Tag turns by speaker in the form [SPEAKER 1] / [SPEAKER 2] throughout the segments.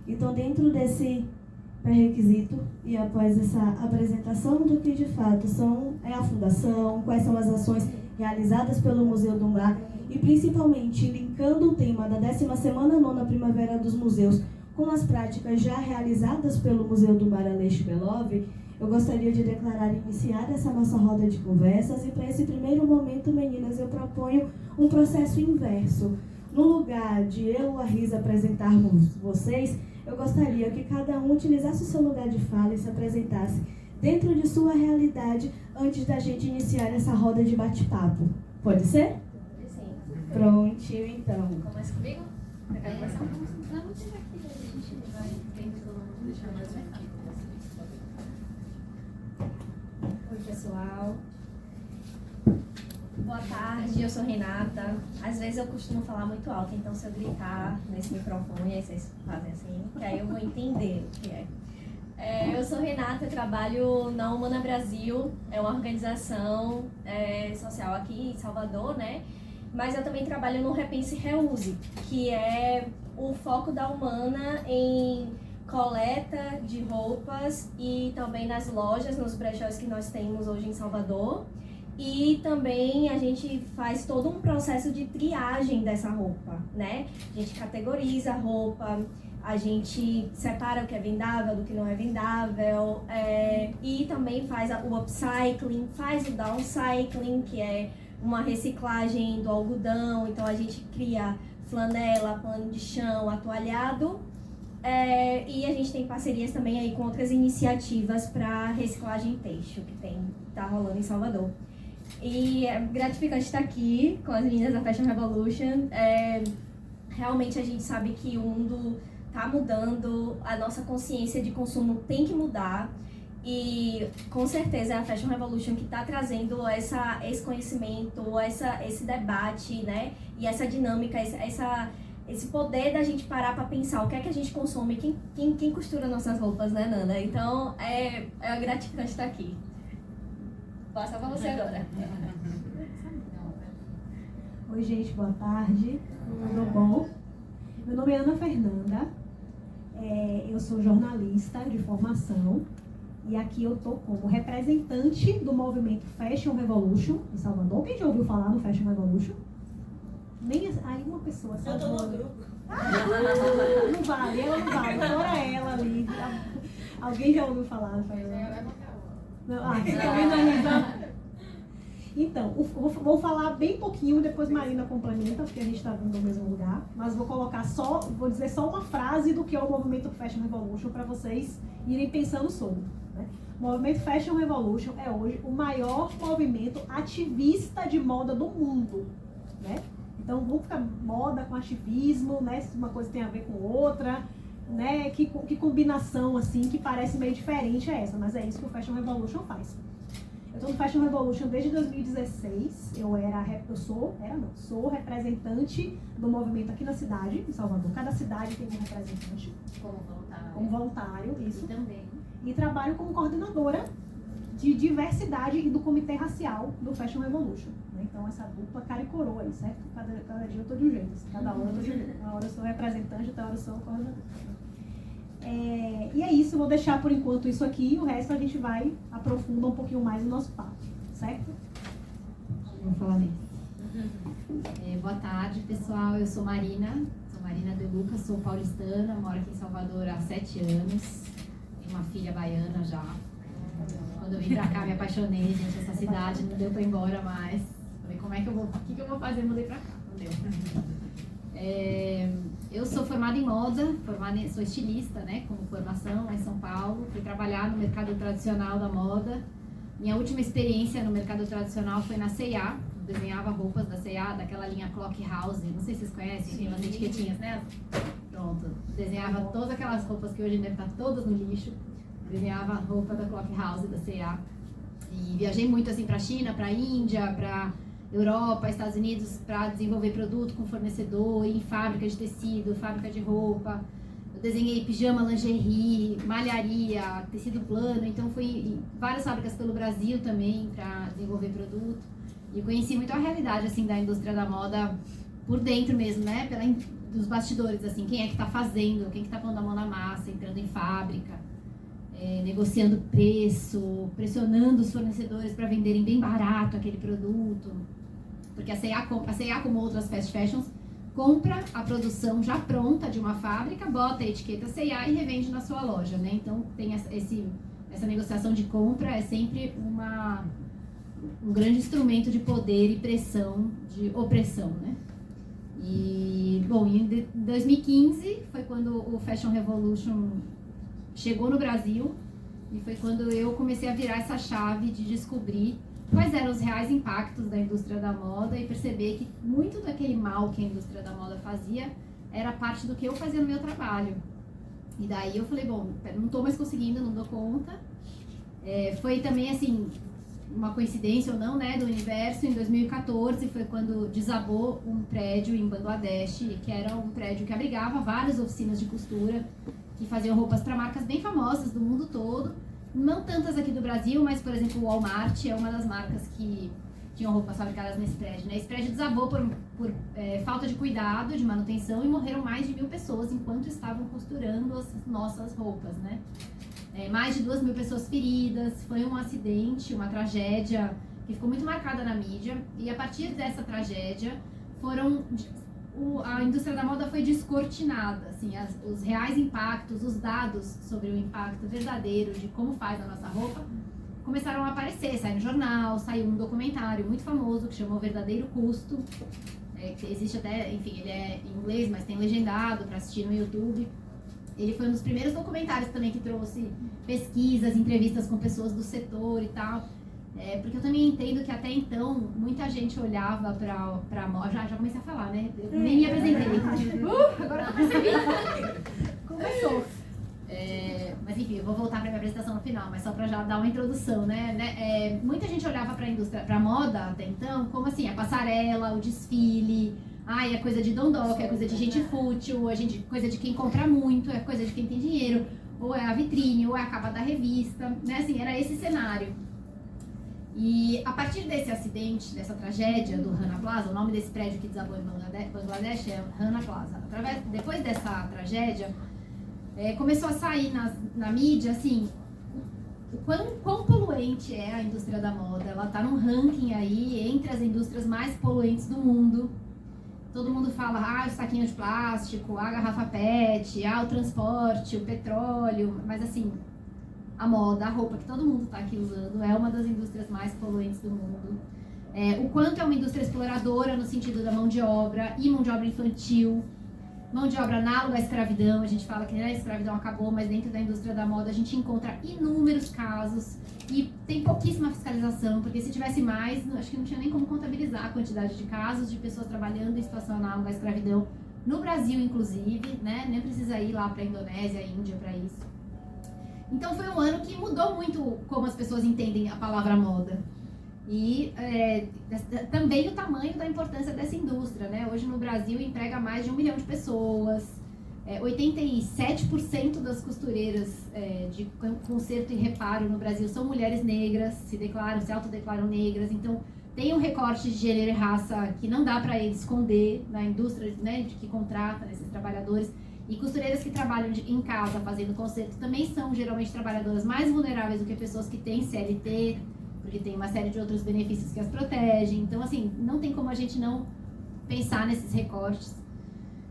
[SPEAKER 1] Então, dentro desse pré-requisito e após essa apresentação do que de fato é a Fundação, quais são as ações realizadas pelo Museu do Mar e principalmente linkando o tema da 10ª Semana Nona Primavera dos Museus com as práticas já realizadas pelo Museu do Mar Aleixo Belov, eu gostaria de declarar iniciar essa nossa roda de conversas e para esse primeiro momento, meninas, eu proponho um processo inverso. No lugar de eu ou a Risa apresentarmos vocês, eu gostaria que cada um utilizasse o seu lugar de fala e se apresentasse dentro de sua realidade antes da gente iniciar essa roda de bate-papo. Pode ser?
[SPEAKER 2] Sim.
[SPEAKER 1] Prontinho, então.
[SPEAKER 2] Começa comigo? Você quer começar? Vamos tirar aqui, a gente vai dentro todo mundo deixar mais uma aqui. Oi, pessoal. Boa tarde, eu sou Renata. Às vezes eu costumo falar muito alto, então se eu gritar nesse microfone, aí vocês fazem assim, que aí eu vou entender o que é. Eu sou Renata, eu trabalho na Humana Brasil, é uma organização social aqui em Salvador, né? Mas eu também trabalho no Repense Reuse, que é o foco da Humana em coleta de roupas e também nas lojas, nos brechós que nós temos hoje em Salvador. E também a gente faz todo um processo de triagem dessa roupa, né? A gente categoriza a roupa, a gente separa o que é vendável do que não é vendável, e também faz o upcycling, faz o downcycling, que é uma reciclagem do algodão. Então a gente cria flanela, pano de chão, atoalhado, e a gente tem parcerias também aí com outras iniciativas para reciclagem têxtil que tá rolando em Salvador. E é gratificante estar aqui com as meninas da Fashion Revolution. Realmente a gente sabe que o mundo está mudando, a nossa consciência de consumo tem que mudar. E com certeza é a Fashion Revolution que está trazendo esse conhecimento, esse debate, né? E essa dinâmica, esse poder da gente parar para pensar o que é que a gente consome, quem costura nossas roupas, né, Nanda? Então é gratificante estar aqui. Passa para você agora.
[SPEAKER 3] Oi, gente, boa tarde. Tudo bom? Meu nome é Ana Fernanda. Eu sou jornalista de formação e aqui eu tô como representante do movimento Fashion Revolution em Salvador. Quem já ouviu falar no Fashion Revolution? Nem aí uma pessoa só.
[SPEAKER 4] Eu tô no grupo.
[SPEAKER 3] Não vale, ela não vale. Fora ela ali. Alguém já ouviu falar? Não, você tá vendo a Risa? Então, vou falar bem pouquinho, depois Marina complementa, porque a gente está vindo do mesmo lugar, mas vou dizer só uma frase do que é o movimento Fashion Revolution para vocês irem pensando sobre. Né? O movimento Fashion Revolution é hoje o maior movimento ativista de moda do mundo. Né? Então, vamos ficar moda com ativismo, né? Se uma coisa tem a ver com outra, né? Que combinação, assim, que parece meio diferente é essa, mas é isso que o Fashion Revolution faz. Eu estou no Fashion Revolution desde 2016, sou representante do movimento aqui na cidade, em Salvador. Cada cidade tem um representante. Como voluntário, isso.
[SPEAKER 2] E também.
[SPEAKER 3] E trabalho como coordenadora de diversidade e do comitê racial do Fashion Revolution. Né? Então, essa dupla cara e coroa aí, certo? Cada dia eu tô de um jeito, assim, cada hora eu tô de um jeito. Uma hora eu sou representante, outra hora eu sou coordenadora. E é isso, eu vou deixar por enquanto isso aqui, o resto a gente vai aprofundar um pouquinho mais no nosso papo, certo?
[SPEAKER 5] Vou falar nisso. Boa tarde, pessoal, eu sou Marina De Lucas, sou paulistana, moro aqui em Salvador há 7 anos, tenho uma filha baiana já. Quando eu vim pra cá me apaixonei, gente, essa cidade não deu pra ir embora mais. Falei, o que eu vou fazer? Mudei pra cá, não deu. Eu sou formada em moda, sou estilista, né, como formação lá em São Paulo. Fui trabalhar no mercado tradicional da moda. Minha última experiência no mercado tradicional foi na C&A. Desenhava roupas da C&A, daquela linha Clock House. Não sei se vocês conhecem, tem umas etiquetinhas, né? Pronto. Desenhava todas aquelas roupas que hoje devem estar todas no lixo. Desenhava a roupa da Clock House, da C&A. E viajei muito assim pra China, pra Índia, pra Europa, Estados Unidos, para desenvolver produto com fornecedor, em fábrica de tecido, fábrica de roupa. Eu desenhei pijama, lingerie, malharia, tecido plano. Então fui em várias fábricas pelo Brasil também para desenvolver produto. E conheci muito a realidade assim da indústria da moda por dentro mesmo, né? dos bastidores, assim, quem é que está fazendo, quem que está pondo a mão na massa, entrando em fábrica, negociando preço, pressionando os fornecedores para venderem bem barato aquele produto. Porque a C&A, como outras fast fashions, compra a produção já pronta de uma fábrica, bota a etiqueta C&A e revende na sua loja, né? Então tem essa negociação de compra, é sempre um grande instrumento de poder e pressão, de opressão, né? E, bom, em 2015 foi quando o Fashion Revolution chegou no Brasil e foi quando eu comecei a virar essa chave de descobrir quais eram os reais impactos da indústria da moda e perceber que muito daquele mal que a indústria da moda fazia era parte do que eu fazia no meu trabalho. E daí eu falei, bom, não estou mais conseguindo, não dou conta. Foi também, assim, uma coincidência ou não, né, do universo. Em 2014 foi quando desabou um prédio em Bangladesh, que era um prédio que abrigava várias oficinas de costura que faziam roupas para marcas bem famosas do mundo todo. Não tantas aqui do Brasil, mas, por exemplo, o Walmart é uma das marcas que tinham roupas fabricadas nesse prédio, né? Esse prédio desabou por falta de cuidado, de manutenção, e morreram mais de 1.000 pessoas enquanto estavam costurando as nossas roupas, né? Mais de 2.000 pessoas feridas, foi um acidente, uma tragédia que ficou muito marcada na mídia, e a partir dessa tragédia a indústria da moda foi descortinada, assim, os reais impactos, os dados sobre o impacto verdadeiro de como faz a nossa roupa começaram a aparecer, saiu no jornal, saiu um documentário muito famoso que chama O Verdadeiro Custo, que existe até, enfim, ele é em inglês, mas tem legendado para assistir no YouTube. Ele foi um dos primeiros documentários também que trouxe pesquisas, entrevistas com pessoas do setor e tal. Porque eu também entendo que até então muita gente olhava pra moda. Já comecei a falar, né? Eu nem me apresentei. Agora eu percebi. Começou. Mas enfim, eu vou voltar pra minha apresentação no final, mas só pra já dar uma introdução, né? Muita gente olhava pra indústria, pra moda até então, como assim, a passarela, o desfile. É coisa de dondoca, é coisa de gente fútil, é coisa de quem compra muito, é coisa de quem tem dinheiro, ou é a vitrine, ou é a capa da revista, né? Assim, era esse cenário. E a partir desse acidente, dessa tragédia do Rana Plaza, o nome desse prédio que desabou em Bangladesh é Rana Plaza. Depois dessa tragédia, começou a sair na mídia, assim, o quão poluente é a indústria da moda. Ela está num ranking aí entre as indústrias mais poluentes do mundo. Todo mundo fala, o saquinho de plástico, a garrafa PET, o transporte, o petróleo, mas assim, a moda, a roupa que todo mundo está aqui usando é uma das indústrias mais poluentes do mundo. O quanto é uma indústria exploradora no sentido da mão de obra e mão de obra infantil, mão de obra análoga à escravidão. A gente fala que a escravidão acabou, mas dentro da indústria da moda a gente encontra inúmeros casos e tem pouquíssima fiscalização, porque se tivesse mais, acho que não tinha nem como contabilizar a quantidade de casos de pessoas trabalhando em situação análoga à escravidão, no Brasil inclusive, né? Nem precisa ir lá para a Indonésia, Índia para isso. Então foi um ano que mudou muito como as pessoas entendem a palavra moda. E também o tamanho da importância dessa indústria, né? Hoje no Brasil emprega mais de 1 milhão de pessoas, 87% das costureiras de conserto e reparo no Brasil são mulheres negras, se autodeclaram negras, então tem um recorte de gênero e raça que não dá para esconder na indústria, né, de que contrata esses trabalhadores. E costureiras que trabalham em casa fazendo conserto também são geralmente trabalhadoras mais vulneráveis do que pessoas que têm CLT, porque tem uma série de outros benefícios que as protegem. Então, assim, não tem como a gente não pensar nesses recortes.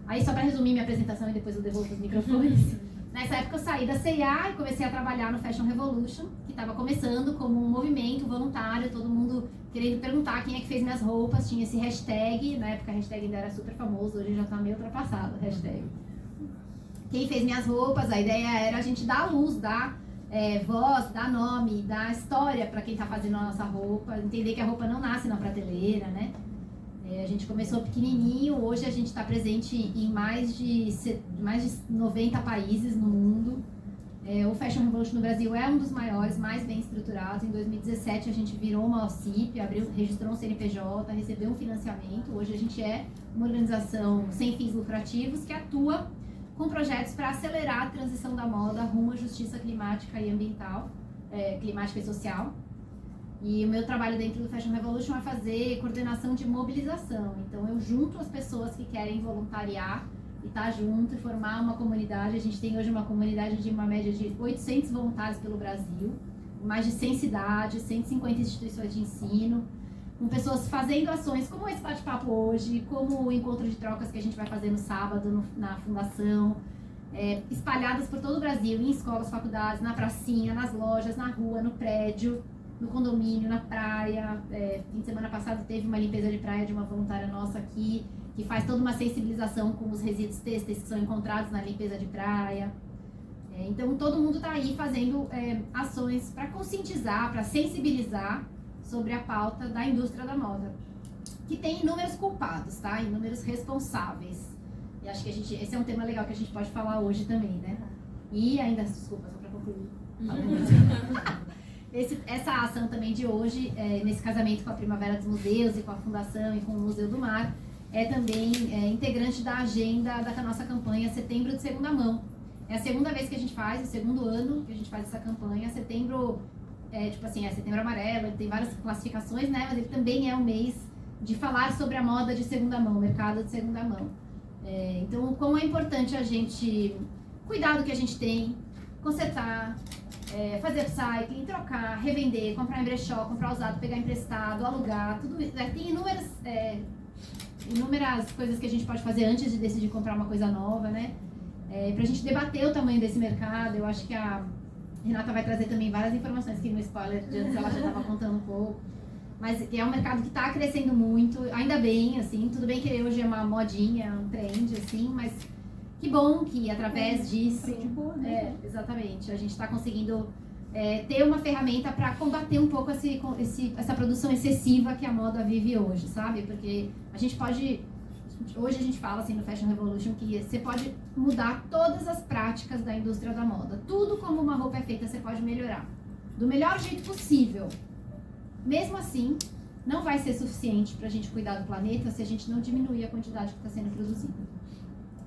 [SPEAKER 5] Aí, só para resumir minha apresentação e depois eu devolvo os microfones. Nessa época eu saí da C&A e comecei a trabalhar no Fashion Revolution, que estava começando como um movimento voluntário, todo mundo querendo perguntar quem é que fez minhas roupas. Tinha esse hashtag, na época a hashtag ainda era super famoso, hoje já está meio ultrapassado a hashtag. Quem fez minhas roupas, a ideia era a gente dar luz, dar voz, dar nome, dar história para quem está fazendo a nossa roupa, entender que a roupa não nasce na prateleira, né? A gente começou pequenininho, hoje a gente está presente em mais de 90 países no mundo. O Fashion Revolution no Brasil é um dos maiores, mais bem estruturados. Em 2017 a gente virou uma OCIP, registrou um CNPJ, recebeu um financiamento. Hoje a gente é uma organização sem fins lucrativos que atua com projetos para acelerar a transição da moda rumo à justiça climática e ambiental, climática e social. E o meu trabalho dentro do Fashion Revolution é fazer coordenação de mobilização. Então eu junto as pessoas que querem voluntariar e estar junto e formar uma comunidade. A gente tem hoje uma comunidade de uma média de 800 voluntários pelo Brasil, mais de 100 cidades, 150 instituições de ensino, com pessoas fazendo ações como esse bate-papo hoje, como o encontro de trocas que a gente vai fazer no sábado na fundação, espalhadas por todo o Brasil, em escolas, faculdades, na pracinha, nas lojas, na rua, no prédio, no condomínio, na praia. Fim de semana passado teve uma limpeza de praia de uma voluntária nossa aqui, que faz toda uma sensibilização com os resíduos têxteis que são encontrados na limpeza de praia. Então todo mundo está aí fazendo ações para conscientizar, para sensibilizar sobre a pauta da indústria da moda, que tem inúmeros culpados, tá? Inúmeros responsáveis. E acho que esse é um tema legal que a gente pode falar hoje também, né? E ainda, desculpa, só para concluir. Essa ação também de hoje, nesse casamento com a Primavera dos Museus e com a Fundação e com o Museu do Mar, é também integrante da agenda da nossa campanha Setembro de Segunda Mão. É a segunda vez que a gente faz, o segundo ano que a gente faz essa campanha. Setembro, Setembro Amarelo, ele tem várias classificações, né? Mas ele também é um mês de falar sobre a moda de segunda mão, mercado de segunda mão. Então, como é importante a gente cuidar do que a gente tem, consertar, fazer upcycling, trocar, revender, comprar em brechó, comprar usado, pegar emprestado, alugar, tudo isso. Tem inúmeras coisas que a gente pode fazer antes de decidir comprar uma coisa nova, né? Pra gente debater o tamanho desse mercado. Eu acho que a Renata vai trazer também várias informações que no spoiler de antes ela já estava contando um pouco. Mas é um mercado que está crescendo muito, ainda bem, assim, tudo bem que hoje é uma modinha, um trend, assim, mas que bom que através disso, exatamente, a gente está conseguindo ter uma ferramenta para combater um pouco essa produção excessiva que a moda vive hoje, sabe? Porque a gente pode, hoje a gente fala assim no Fashion Revolution que você pode mudar todas as práticas da indústria da moda, tudo como uma roupa é feita você pode melhorar, do melhor jeito possível. Mesmo assim, não vai ser suficiente para a gente cuidar do planeta se a gente não diminuir a quantidade que está sendo produzida.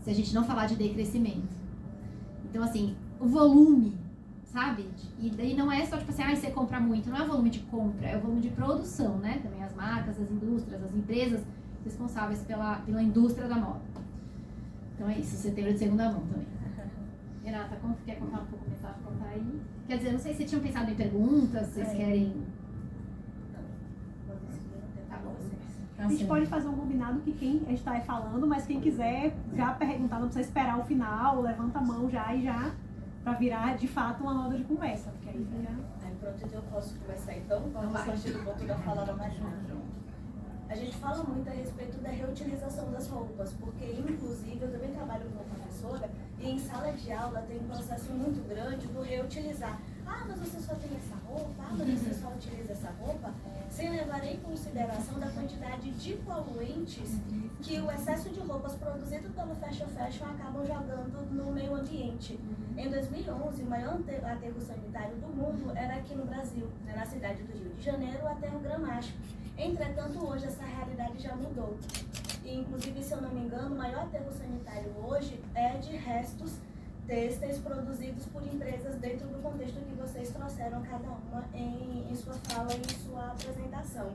[SPEAKER 5] Se a gente não falar de decrescimento. Então, assim, o volume, sabe? E daí não é só tipo assim, você compra muito. Não é o volume de compra, é o volume de produção, né? Também as marcas, as indústrias, as empresas responsáveis pela indústria da moda. Então é isso, Setembro de segunda mão também. Renata, como quer contar um pouco a mensagem? Contar aí? Quer dizer, não sei se vocês tinham pensado em perguntas, vocês querem...
[SPEAKER 3] A gente pode fazer um combinado que quem está falando, mas quem quiser já perguntar, não precisa esperar o final, levanta a mão já para virar de fato uma roda de conversa. Porque aí já...
[SPEAKER 4] Pronto, então eu posso começar então? Vamos partir do ponto da fala da Mariana. A gente fala muito a respeito da reutilização das roupas, porque inclusive eu também trabalho como professora e em sala de aula tem um processo muito grande do reutilizar. Ah, mas você só tem essa roupa? Ah, mas você só utiliza essa roupa? Sem levar em consideração da quantidade de poluentes que o excesso de roupas produzido pelo fashion acabam jogando no meio ambiente. Em 2011, o maior aterro sanitário do mundo era aqui no Brasil, na cidade do Rio de Janeiro, o aterro Gramacho. Entretanto, hoje essa realidade já mudou. E, inclusive, se eu não me engano, o maior aterro sanitário hoje é de restos têxteis produzidos por empresas dentro do contexto que vocês trouxeram cada uma em sua fala e em sua apresentação.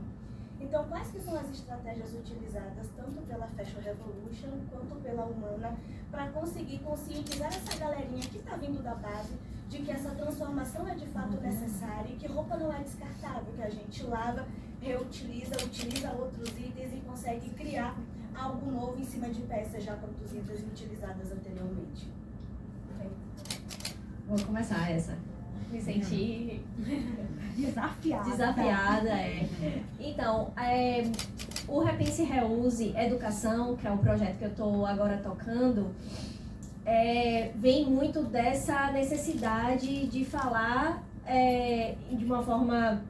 [SPEAKER 4] Então, quais que são as estratégias utilizadas tanto pela Fashion Revolution quanto pela Humana para conseguir conscientizar essa galerinha que está vindo da base de que essa transformação é de fato necessária e que roupa não é descartável, que a gente lava, reutiliza, utiliza outros itens e consegue criar algo novo em cima de peças já produzidas e utilizadas anteriormente.
[SPEAKER 2] Vou começar essa. Me senti
[SPEAKER 3] desafiada.
[SPEAKER 2] Então, o Repense Reuse Educação, que é o projeto que eu estou agora tocando, vem muito dessa necessidade de falar de uma forma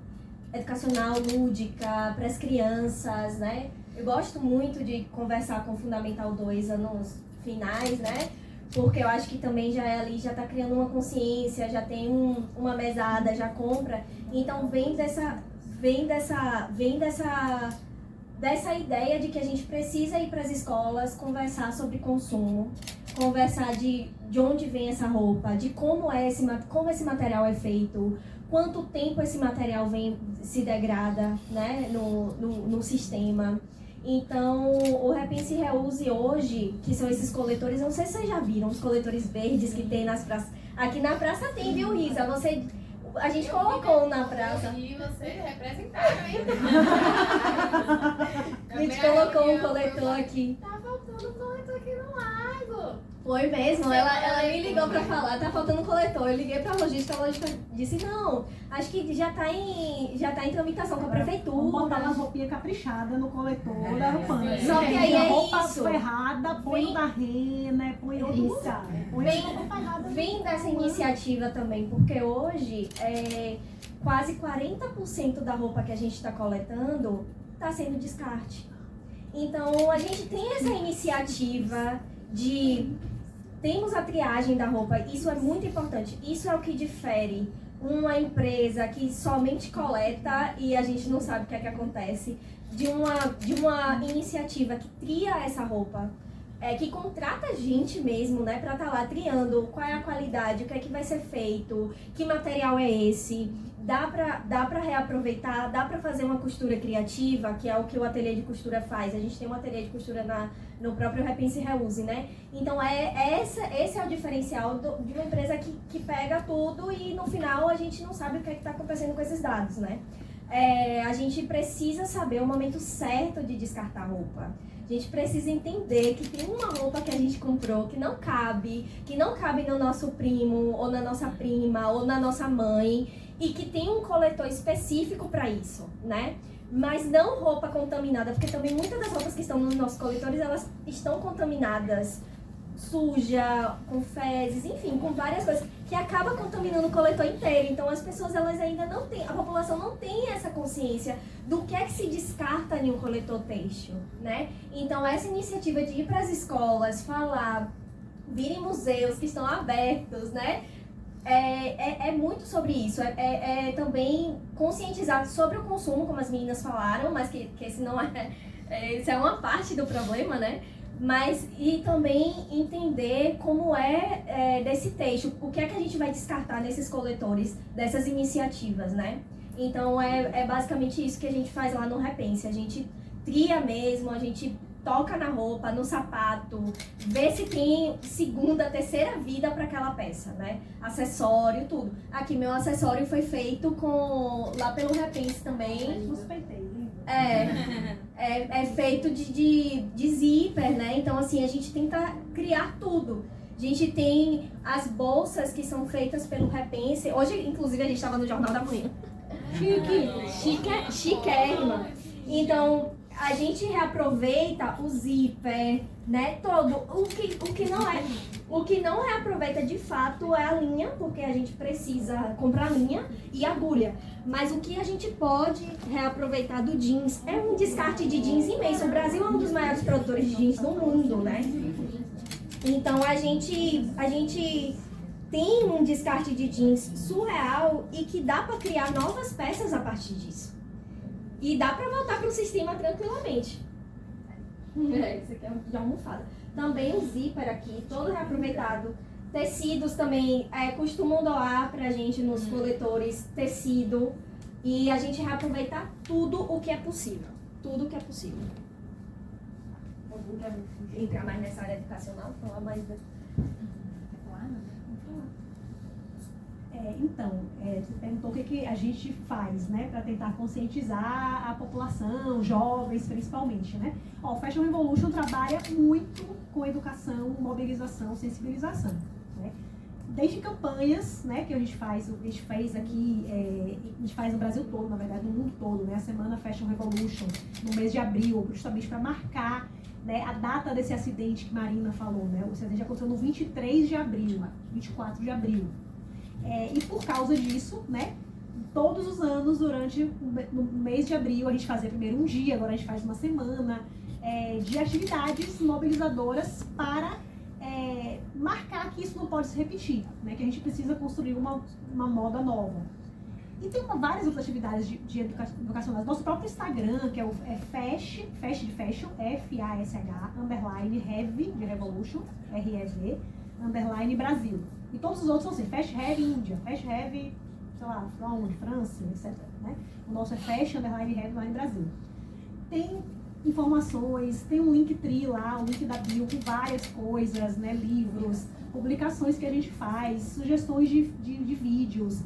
[SPEAKER 2] educacional, lúdica, para as crianças, né? Eu gosto muito de conversar com o Fundamental 2 anos finais, né? Porque eu acho que também já está criando uma consciência, já tem uma mesada, já compra. Então vem dessa ideia de que a gente precisa ir para as escolas, conversar sobre consumo, conversar de onde vem essa roupa, de como esse material é feito, quanto tempo esse material se degrada, né, no sistema. Então, o Repense e Reuse hoje, que são esses coletores, não sei se vocês já viram, os coletores verdes que tem nas praças. Aqui na praça tem, viu, Risa? A gente colocou na praça.
[SPEAKER 6] E você representaram, hein?
[SPEAKER 2] A gente colocou um coletor aqui.
[SPEAKER 6] Tá faltando um coletor aqui no lago.
[SPEAKER 2] Foi mesmo, ela me ligou pra falar, tá faltando um coletor. Eu liguei pra logística, a logística disse, não, acho que já tá em tramitação com a
[SPEAKER 3] Vamos botar
[SPEAKER 2] prefeitura.
[SPEAKER 3] uma roupinha caprichada no coletor da Rupana.
[SPEAKER 2] Só que aí
[SPEAKER 3] a
[SPEAKER 2] é
[SPEAKER 3] roupa
[SPEAKER 2] isso.
[SPEAKER 3] ferrada, põe
[SPEAKER 2] Vem-
[SPEAKER 3] no da Rena, põe em outro
[SPEAKER 5] Isso.
[SPEAKER 3] lugar. Põe
[SPEAKER 2] Vem-
[SPEAKER 3] a roupa ferrada.
[SPEAKER 2] Vem dessa iniciativa também, porque hoje quase 40% da roupa que a gente está coletando está sendo descarte. Então a gente tem essa iniciativa de temos a triagem da roupa, isso é muito importante, isso é o que difere uma empresa que somente coleta e a gente não sabe o que é que acontece, de uma iniciativa que tria essa roupa. Que contrata gente mesmo, né, pra estar lá triando qual é a qualidade, o que é que vai ser feito, que material é esse, dá pra reaproveitar, dá pra fazer uma costura criativa, que é o que o ateliê de costura faz. A gente tem um ateliê de costura no próprio Repense e Reuse, né? Então esse é o diferencial de uma empresa que pega tudo e no final a gente não sabe o que é que tá acontecendo com esses dados, né? A gente precisa saber o momento certo de descartar roupa. A gente precisa entender que tem uma roupa que a gente comprou que não cabe no nosso primo, ou na nossa prima, ou na nossa mãe, e que tem um coletor específico para isso, né? Mas não roupa contaminada, porque também muitas das roupas que estão nos nossos coletores, elas estão contaminadas, suja, com fezes, enfim, com várias coisas que acaba contaminando o coletor inteiro. Então as pessoas, elas ainda não têm, a população não tem essa consciência do que é que se descarta em um coletor têxtil, né? Então essa iniciativa de ir para as escolas, falar, vir em museus que estão abertos, né? É muito sobre isso, também conscientizar sobre o consumo, como as meninas falaram, mas que esse não isso é uma parte do problema, né? Mas, e também entender como desse texto, o que é que a gente vai descartar nesses coletores, dessas iniciativas, né? Então, é basicamente isso que a gente faz lá no Repense. A gente tria mesmo, a gente toca na roupa, no sapato, vê se tem segunda, terceira vida para aquela peça, né? Acessório, tudo. Aqui, meu acessório foi feito lá pelo Repense também.
[SPEAKER 3] Suspeitei, né?
[SPEAKER 2] É feito de zíper, né? Então, assim, a gente tenta criar tudo. A gente tem as bolsas que são feitas pelo Repense. Hoje, inclusive, a gente estava no Jornal da Manhã. Chiquérrima. Então, a gente reaproveita o zíper, né? Todo. O que não reaproveita de fato é a linha, porque a gente precisa comprar linha e agulha. Mas o que a gente pode reaproveitar do jeans é um descarte de jeans imenso. O Brasil é um dos maiores produtores de jeans do mundo, né? Então a gente tem um descarte de jeans surreal e que dá para criar novas peças a partir disso. E dá para voltar para o sistema tranquilamente. Isso aqui é de almofada. Também o zíper aqui, todo reaproveitado. Tecidos também, costumam doar pra gente nos coletores tecido. E a gente reaproveita tudo o que é possível. Tudo o que é possível. Alguém quer entrar mais nessa área educacional? Falar mais da...
[SPEAKER 3] Então, você perguntou o que a gente faz, né, para tentar conscientizar a população, jovens principalmente, né? O Fashion Revolution trabalha muito com educação, mobilização, sensibilização, né? Desde campanhas, né, que a gente fez aqui, a gente faz no Brasil todo, na verdade, no mundo todo, né? A Semana Fashion Revolution, no mês de abril, justamente para marcar, né, a data desse acidente que Marina falou, né? O acidente aconteceu no 23 de abril, 24 de abril. E por causa disso, né, todos os anos, no mês de abril, a gente fazia primeiro um dia, agora a gente faz uma semana de atividades mobilizadoras para marcar que isso não pode se repetir, né, que a gente precisa construir uma moda nova. E tem várias outras atividades de educacionais. Nosso próprio Instagram, que é o Fash de Fashion, F-A-S-H, _ Heavy, de Revolution, R-E-V, _ Brasil. E todos os outros são assim, Fast Heavy Índia, Fast Heavy, sei lá, França, etc. Né? O nosso é Fast _ Heavy Brasil. Tem informações, tem um Linktree lá, o link da bio com várias coisas, né, livros, publicações que a gente faz, sugestões de vídeos,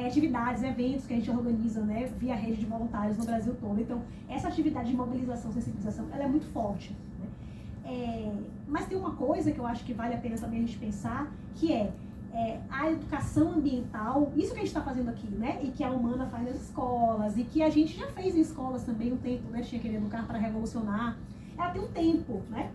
[SPEAKER 3] atividades, eventos que a gente organiza, né, via rede de voluntários no Brasil todo. Então, essa atividade de mobilização, sensibilização, ela é muito forte, né? Mas tem uma coisa que eu acho que vale a pena também a gente pensar, que a educação ambiental, isso que a gente está fazendo aqui, né? E que a Humana faz nas escolas, e que a gente já fez em escolas também um tempo, né? Tinha que educar para revolucionar. Ela tem um tempo, né?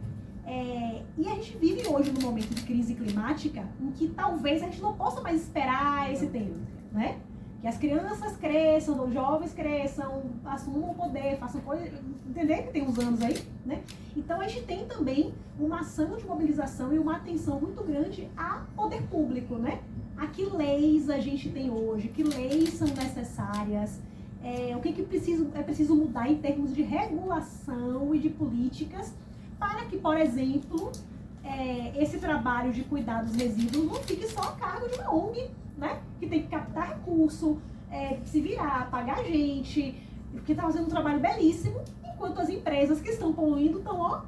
[SPEAKER 3] E a gente vive hoje num momento de crise climática em que talvez a gente não possa mais esperar esse tempo, né? Que as crianças cresçam, os jovens cresçam, assumam o poder, façam coisas, entender que tem uns anos aí, né? Então a gente tem também uma ação de mobilização e uma atenção muito grande a poder público, né? A que leis a gente tem hoje, que leis são necessárias, o que é preciso mudar em termos de regulação e de políticas para que, por exemplo, esse trabalho de cuidar dos resíduos não fique só a cargo de uma ONG, né? Que tem que captar recurso, se virar, pagar gente, que está fazendo um trabalho belíssimo, enquanto as empresas que estão poluindo estão, ó,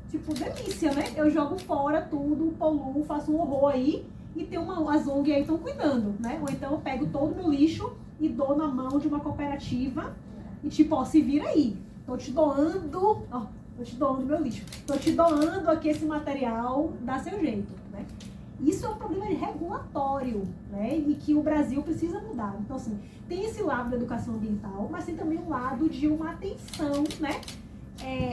[SPEAKER 3] tipo, delícia, né? Eu jogo fora tudo, poluo, faço um horror aí, e tem as ONG aí estão cuidando, né? Ou então eu pego todo o meu lixo e dou na mão de uma cooperativa e tipo, ó, se vira aí, tô te doando, ó, tô te doando meu lixo, tô te doando aqui esse material, dá seu jeito, né? Isso é um problema regulatório, né? E que o Brasil precisa mudar. Então, assim, tem esse lado da educação ambiental, mas tem também um lado de uma atenção, né?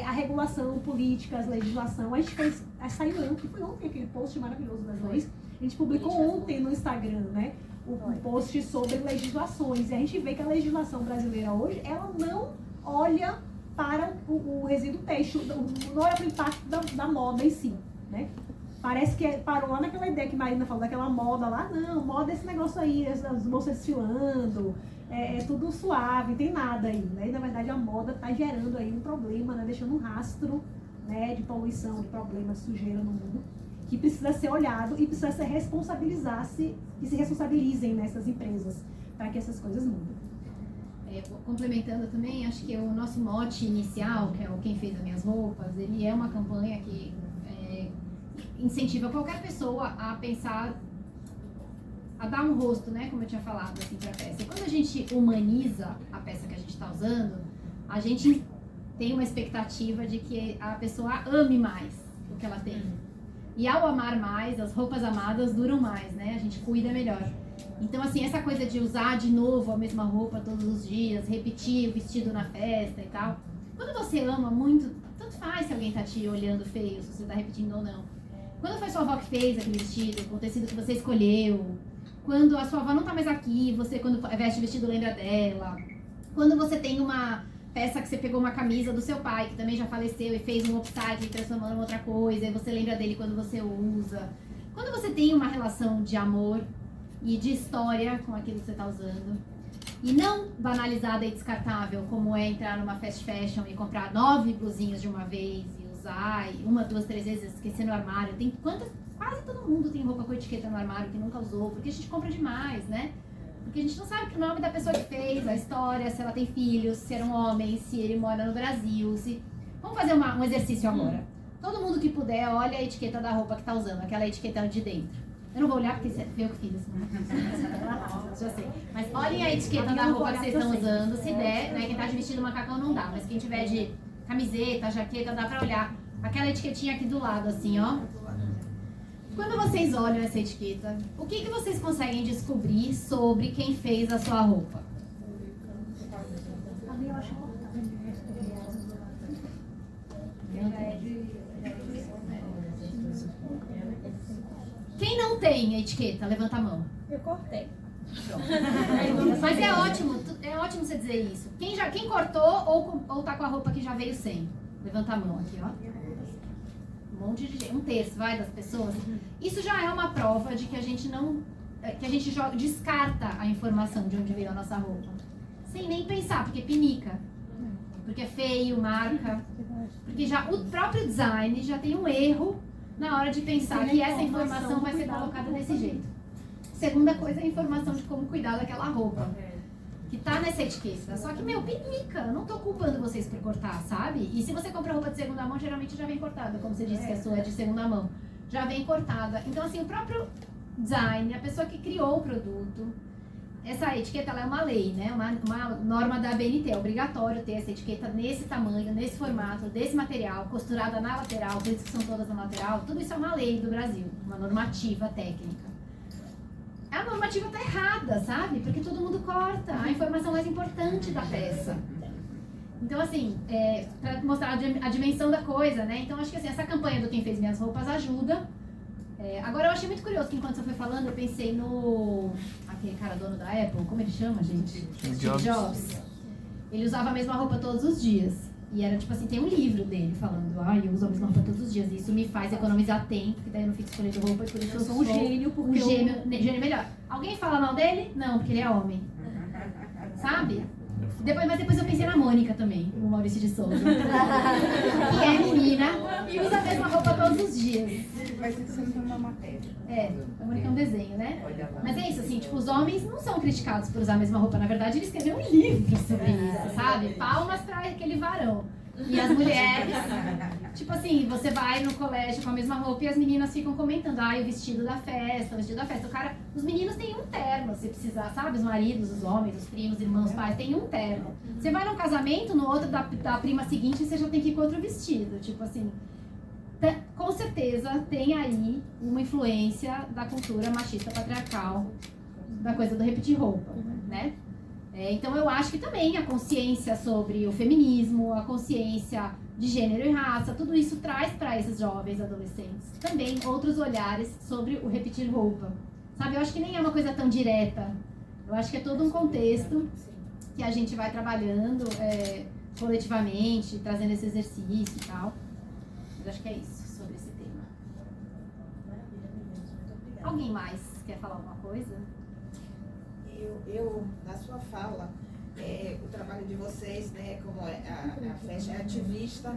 [SPEAKER 3] A regulação, políticas, legislação. A gente fez, saiu ontem, foi ontem aquele post maravilhoso das leis. A gente publicou ontem no Instagram, né? Um post sobre legislações. E a gente vê que a legislação brasileira hoje, ela não olha para o resíduo têxtil, não olha para o impacto da moda em si, né? Parece que parou lá naquela ideia que Marina falou, daquela moda lá. Não, moda é esse negócio aí, as moças desfilando, tudo suave, tem nada aí, né? E, na verdade, a moda está gerando aí um problema, né? Deixando um rastro, né, de poluição, de problemas, de sujeira no mundo, que precisa ser olhado e precisa se responsabilizem nessas empresas para que essas coisas mudem.
[SPEAKER 5] Complementando também, acho que o nosso mote inicial, que é o Quem Fez as Minhas Roupas, ele é uma campanha que incentiva qualquer pessoa a pensar, a dar um rosto, né, como eu tinha falado, assim, para a peça. E quando a gente humaniza a peça que a gente está usando, a gente tem uma expectativa de que a pessoa ame mais o que ela tem. E ao amar mais, as roupas amadas duram mais, né, a gente cuida melhor. Então, assim, essa coisa de usar de novo a mesma roupa todos os dias, repetir o vestido na festa e tal, quando você ama muito, tanto faz se alguém tá te olhando feio, se você tá repetindo ou não. Quando foi sua avó que fez aquele vestido, com o tecido que você escolheu, quando a sua avó não tá mais aqui, você quando veste o vestido lembra dela, quando você tem uma peça que você pegou uma camisa do seu pai, que também já faleceu e fez um upcycling transformando em outra coisa, e você lembra dele quando você usa. Quando você tem uma relação de amor e de história com aquilo que você tá usando, e não banalizada e descartável, como é entrar numa fast fashion e comprar 9 blusinhas de uma vez e usar, e 1, 2, 3 vezes esquecer no armário. Quase todo mundo tem roupa com etiqueta no armário que nunca usou, porque a gente compra demais, né? Porque a gente não sabe o nome da pessoa que fez, a história, se ela tem filhos, se era um homem, se ele mora no Brasil, se... Vamos fazer um exercício agora. Todo mundo que puder, olha a etiqueta da roupa que tá usando, aquela etiqueta de dentro. Eu não vou olhar porque foi eu que fiz assim, né? Já sei. Mas olhem a etiqueta da roupa que vocês estão usando, se der, né? Quem tá de vestido macacão não dá, mas quem tiver de camiseta, jaqueta, dá pra olhar aquela etiquetinha aqui do lado, assim, ó. Quando vocês olham essa etiqueta, o que vocês conseguem descobrir sobre quem fez a sua roupa? Quem não tem a etiqueta, levanta a mão.
[SPEAKER 2] Eu cortei.
[SPEAKER 5] Mas é ótimo você dizer isso. Quem cortou ou tá com a roupa que já veio sem? Levanta a mão aqui, ó. Um monte de gente, 1/3, vai, das pessoas. Isso já é uma prova de que a gente descarta a informação de onde veio a nossa roupa. Sem nem pensar, porque pinica. Porque é feio, marca. Porque já o próprio design já tem um erro na hora de pensar que essa informação vai ser colocada desse jeito. Segunda coisa é a informação de como cuidar daquela roupa. que tá nessa etiqueta. Só que, pinica, eu não tô culpando vocês por cortar, sabe? E se você compra roupa de segunda mão, geralmente já vem cortada, como você disse que a sua é de segunda mão. Já vem cortada. Então, assim, o próprio design, a pessoa que criou o produto, essa etiqueta ela é uma lei, né? Uma norma da ABNT, é obrigatório ter essa etiqueta nesse tamanho, nesse formato, desse material, costurada na lateral, por isso que são todas na lateral. Tudo isso é uma lei do Brasil, uma normativa técnica. A normativa tá errada, sabe? Porque todo mundo corta a informação mais importante da peça. Então, assim, pra mostrar a dimensão da coisa, né? Então, acho que assim, essa campanha do Quem Fez Minhas Roupas ajuda. Agora, eu achei muito curioso que enquanto você foi falando, eu pensei no... Aquele cara dono da Apple, como ele chama, gente? Steve Jobs. Ele usava a mesma roupa todos os dias. E era tipo assim, tem um livro dele falando, eu uso a mesma roupa todos os dias. E isso me faz economizar tempo, que daí eu não fico escolhendo roupa, e por isso eu sou
[SPEAKER 3] um gênio, porque
[SPEAKER 5] gênio melhor. Alguém fala mal dele? Não, porque ele é homem. Sabe? Mas depois eu pensei na Mônica também, o Maurício de Souza. Que é menina e usa a mesma roupa todos os dias.
[SPEAKER 7] Vai ser sempre uma matéria.
[SPEAKER 5] A Mônica é um desenho, né? Mas é isso, assim, tipo, os homens não são criticados por usar a mesma roupa. Na verdade, eles escreveram um livro sobre isso, sabe? Palmas pra aquele varão. E as mulheres, tipo assim, você vai no colégio com a mesma roupa e as meninas ficam comentando, o vestido da festa, o vestido da festa. Os meninos têm um terno, se precisar, sabe? Os maridos, os homens, os primos, irmãos, pais, têm um terno. Você vai num casamento, no outro da prima seguinte, você já tem que ir com outro vestido. Tipo assim, com certeza tem aí uma influência da cultura machista patriarcal, da coisa do repetir roupa, né? Então eu acho que também a consciência sobre o feminismo, a consciência de gênero e raça, tudo isso traz para esses jovens adolescentes também outros olhares sobre o repetir roupa. Sabe, eu acho que nem é uma coisa tão direta. Eu acho que é todo um contexto que a gente vai trabalhando coletivamente, trazendo esse exercício e tal. Mas acho que é isso sobre esse tema. Alguém mais quer falar alguma coisa?
[SPEAKER 7] Eu, na sua fala, o trabalho de vocês, né, como a Fashion é ativista,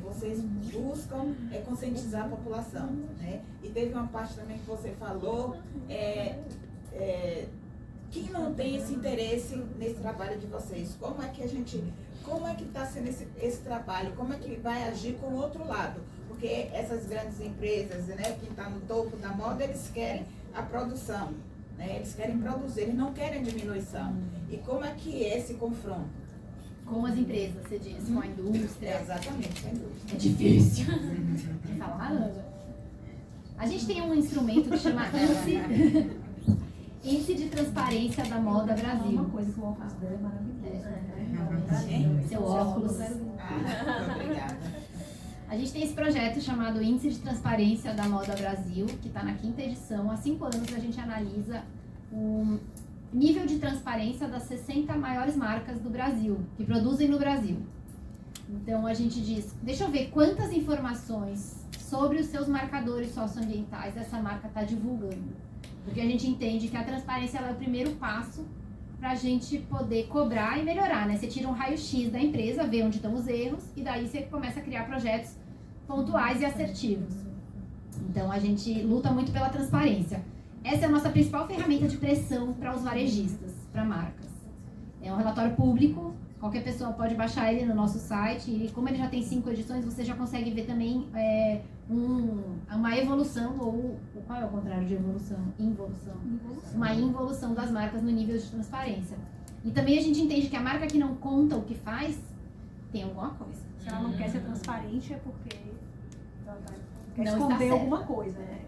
[SPEAKER 7] vocês buscam conscientizar a população, né? E teve uma parte também que você falou, quem não tem esse interesse nesse trabalho de vocês? Como é que está sendo esse trabalho? Como é que vai agir com o outro lado? Porque essas grandes empresas, né, que estão no topo da moda, eles querem a produção. Eles querem produzir, eles não querem diminuição. E como é que é esse confronto?
[SPEAKER 5] Com as empresas, você diz, com a indústria.
[SPEAKER 7] Exatamente, com a indústria.
[SPEAKER 5] É difícil. Quer falar? A gente tem um instrumento que chama Índice de Transparência da Moda Brasil.
[SPEAKER 3] Uma coisa que o óculos dela é maravilhoso.
[SPEAKER 5] Seu óculos.
[SPEAKER 7] Obrigada.
[SPEAKER 5] A gente tem esse projeto chamado Índice de Transparência da Moda Brasil, que está na 5ª edição. Há 5 anos a gente analisa o nível de transparência das 60 maiores marcas do Brasil, que produzem no Brasil. Então a gente diz, deixa eu ver quantas informações sobre os seus marcadores socioambientais essa marca está divulgando. Porque a gente entende que a transparência ela é o primeiro passo para a gente poder cobrar e melhorar, né? Você tira um raio-x da empresa, vê onde estão os erros e daí você começa a criar projetos pontuais e assertivos. Então a gente luta muito pela transparência. Essa é a nossa principal ferramenta de pressão para os varejistas, para marcas. É um relatório público, qualquer pessoa pode baixar ele no nosso site e como ele já tem 5 edições, você já consegue ver também uma evolução, ou qual é o contrário de evolução? Involução. Uma involução das marcas no nível de transparência. E também a gente entende que a marca que não conta o que faz, tem alguma coisa.
[SPEAKER 3] Se ela não quer ser transparente é porque ela quer
[SPEAKER 5] Não está
[SPEAKER 3] esconder
[SPEAKER 5] certo.
[SPEAKER 3] alguma coisa, né?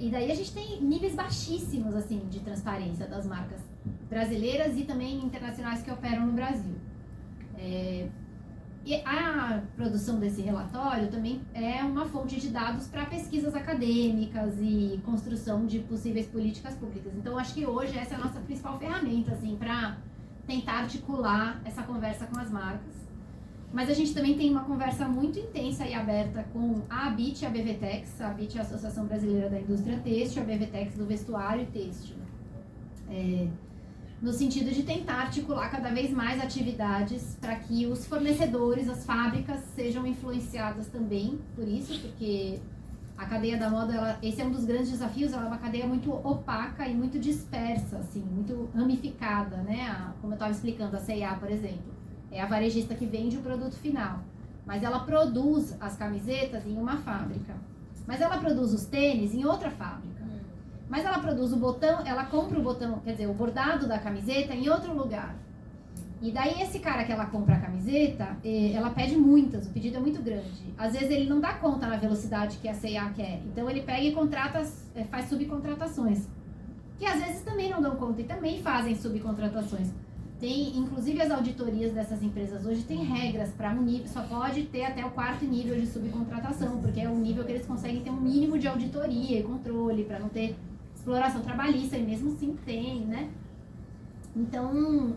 [SPEAKER 5] E daí a gente tem níveis baixíssimos assim, de transparência das marcas brasileiras e também internacionais que operam no Brasil. E a produção desse relatório também é uma fonte de dados para pesquisas acadêmicas e construção de possíveis políticas públicas. Então, acho que hoje essa é a nossa principal ferramenta assim, para tentar articular essa conversa com as marcas. Mas a gente também tem uma conversa muito intensa e aberta com a ABIT e a BVTEX. A ABIT é a Associação Brasileira da Indústria Têxtil, a BVTEX do Vestuário e Têxtil. No sentido de tentar articular cada vez mais atividades para que os fornecedores, as fábricas, sejam influenciadas também por isso, porque a cadeia da moda, esse é um dos grandes desafios, ela é uma cadeia muito opaca e muito dispersa, assim, muito ramificada, né? Como eu estava explicando, a C&A, por exemplo, é a varejista que vende o produto final, mas ela produz as camisetas em uma fábrica, mas ela produz os tênis em outra fábrica, mas ela produz o botão, ela compra o botão, quer dizer, o bordado da camiseta em outro lugar. E daí esse cara que ela compra a camiseta, ela pede muitas, o pedido é muito grande. Às vezes ele não dá conta na velocidade que a C&A quer. Então ele pega e contrata, faz subcontratações. Que às vezes também não dão conta e também fazem subcontratações. Tem, inclusive as auditorias dessas empresas hoje tem regras para um nível, só pode ter até o 4º nível de subcontratação, porque é o nível que eles conseguem ter um mínimo de auditoria e controle, para não ter exploração trabalhista, e mesmo assim tem, né? Então,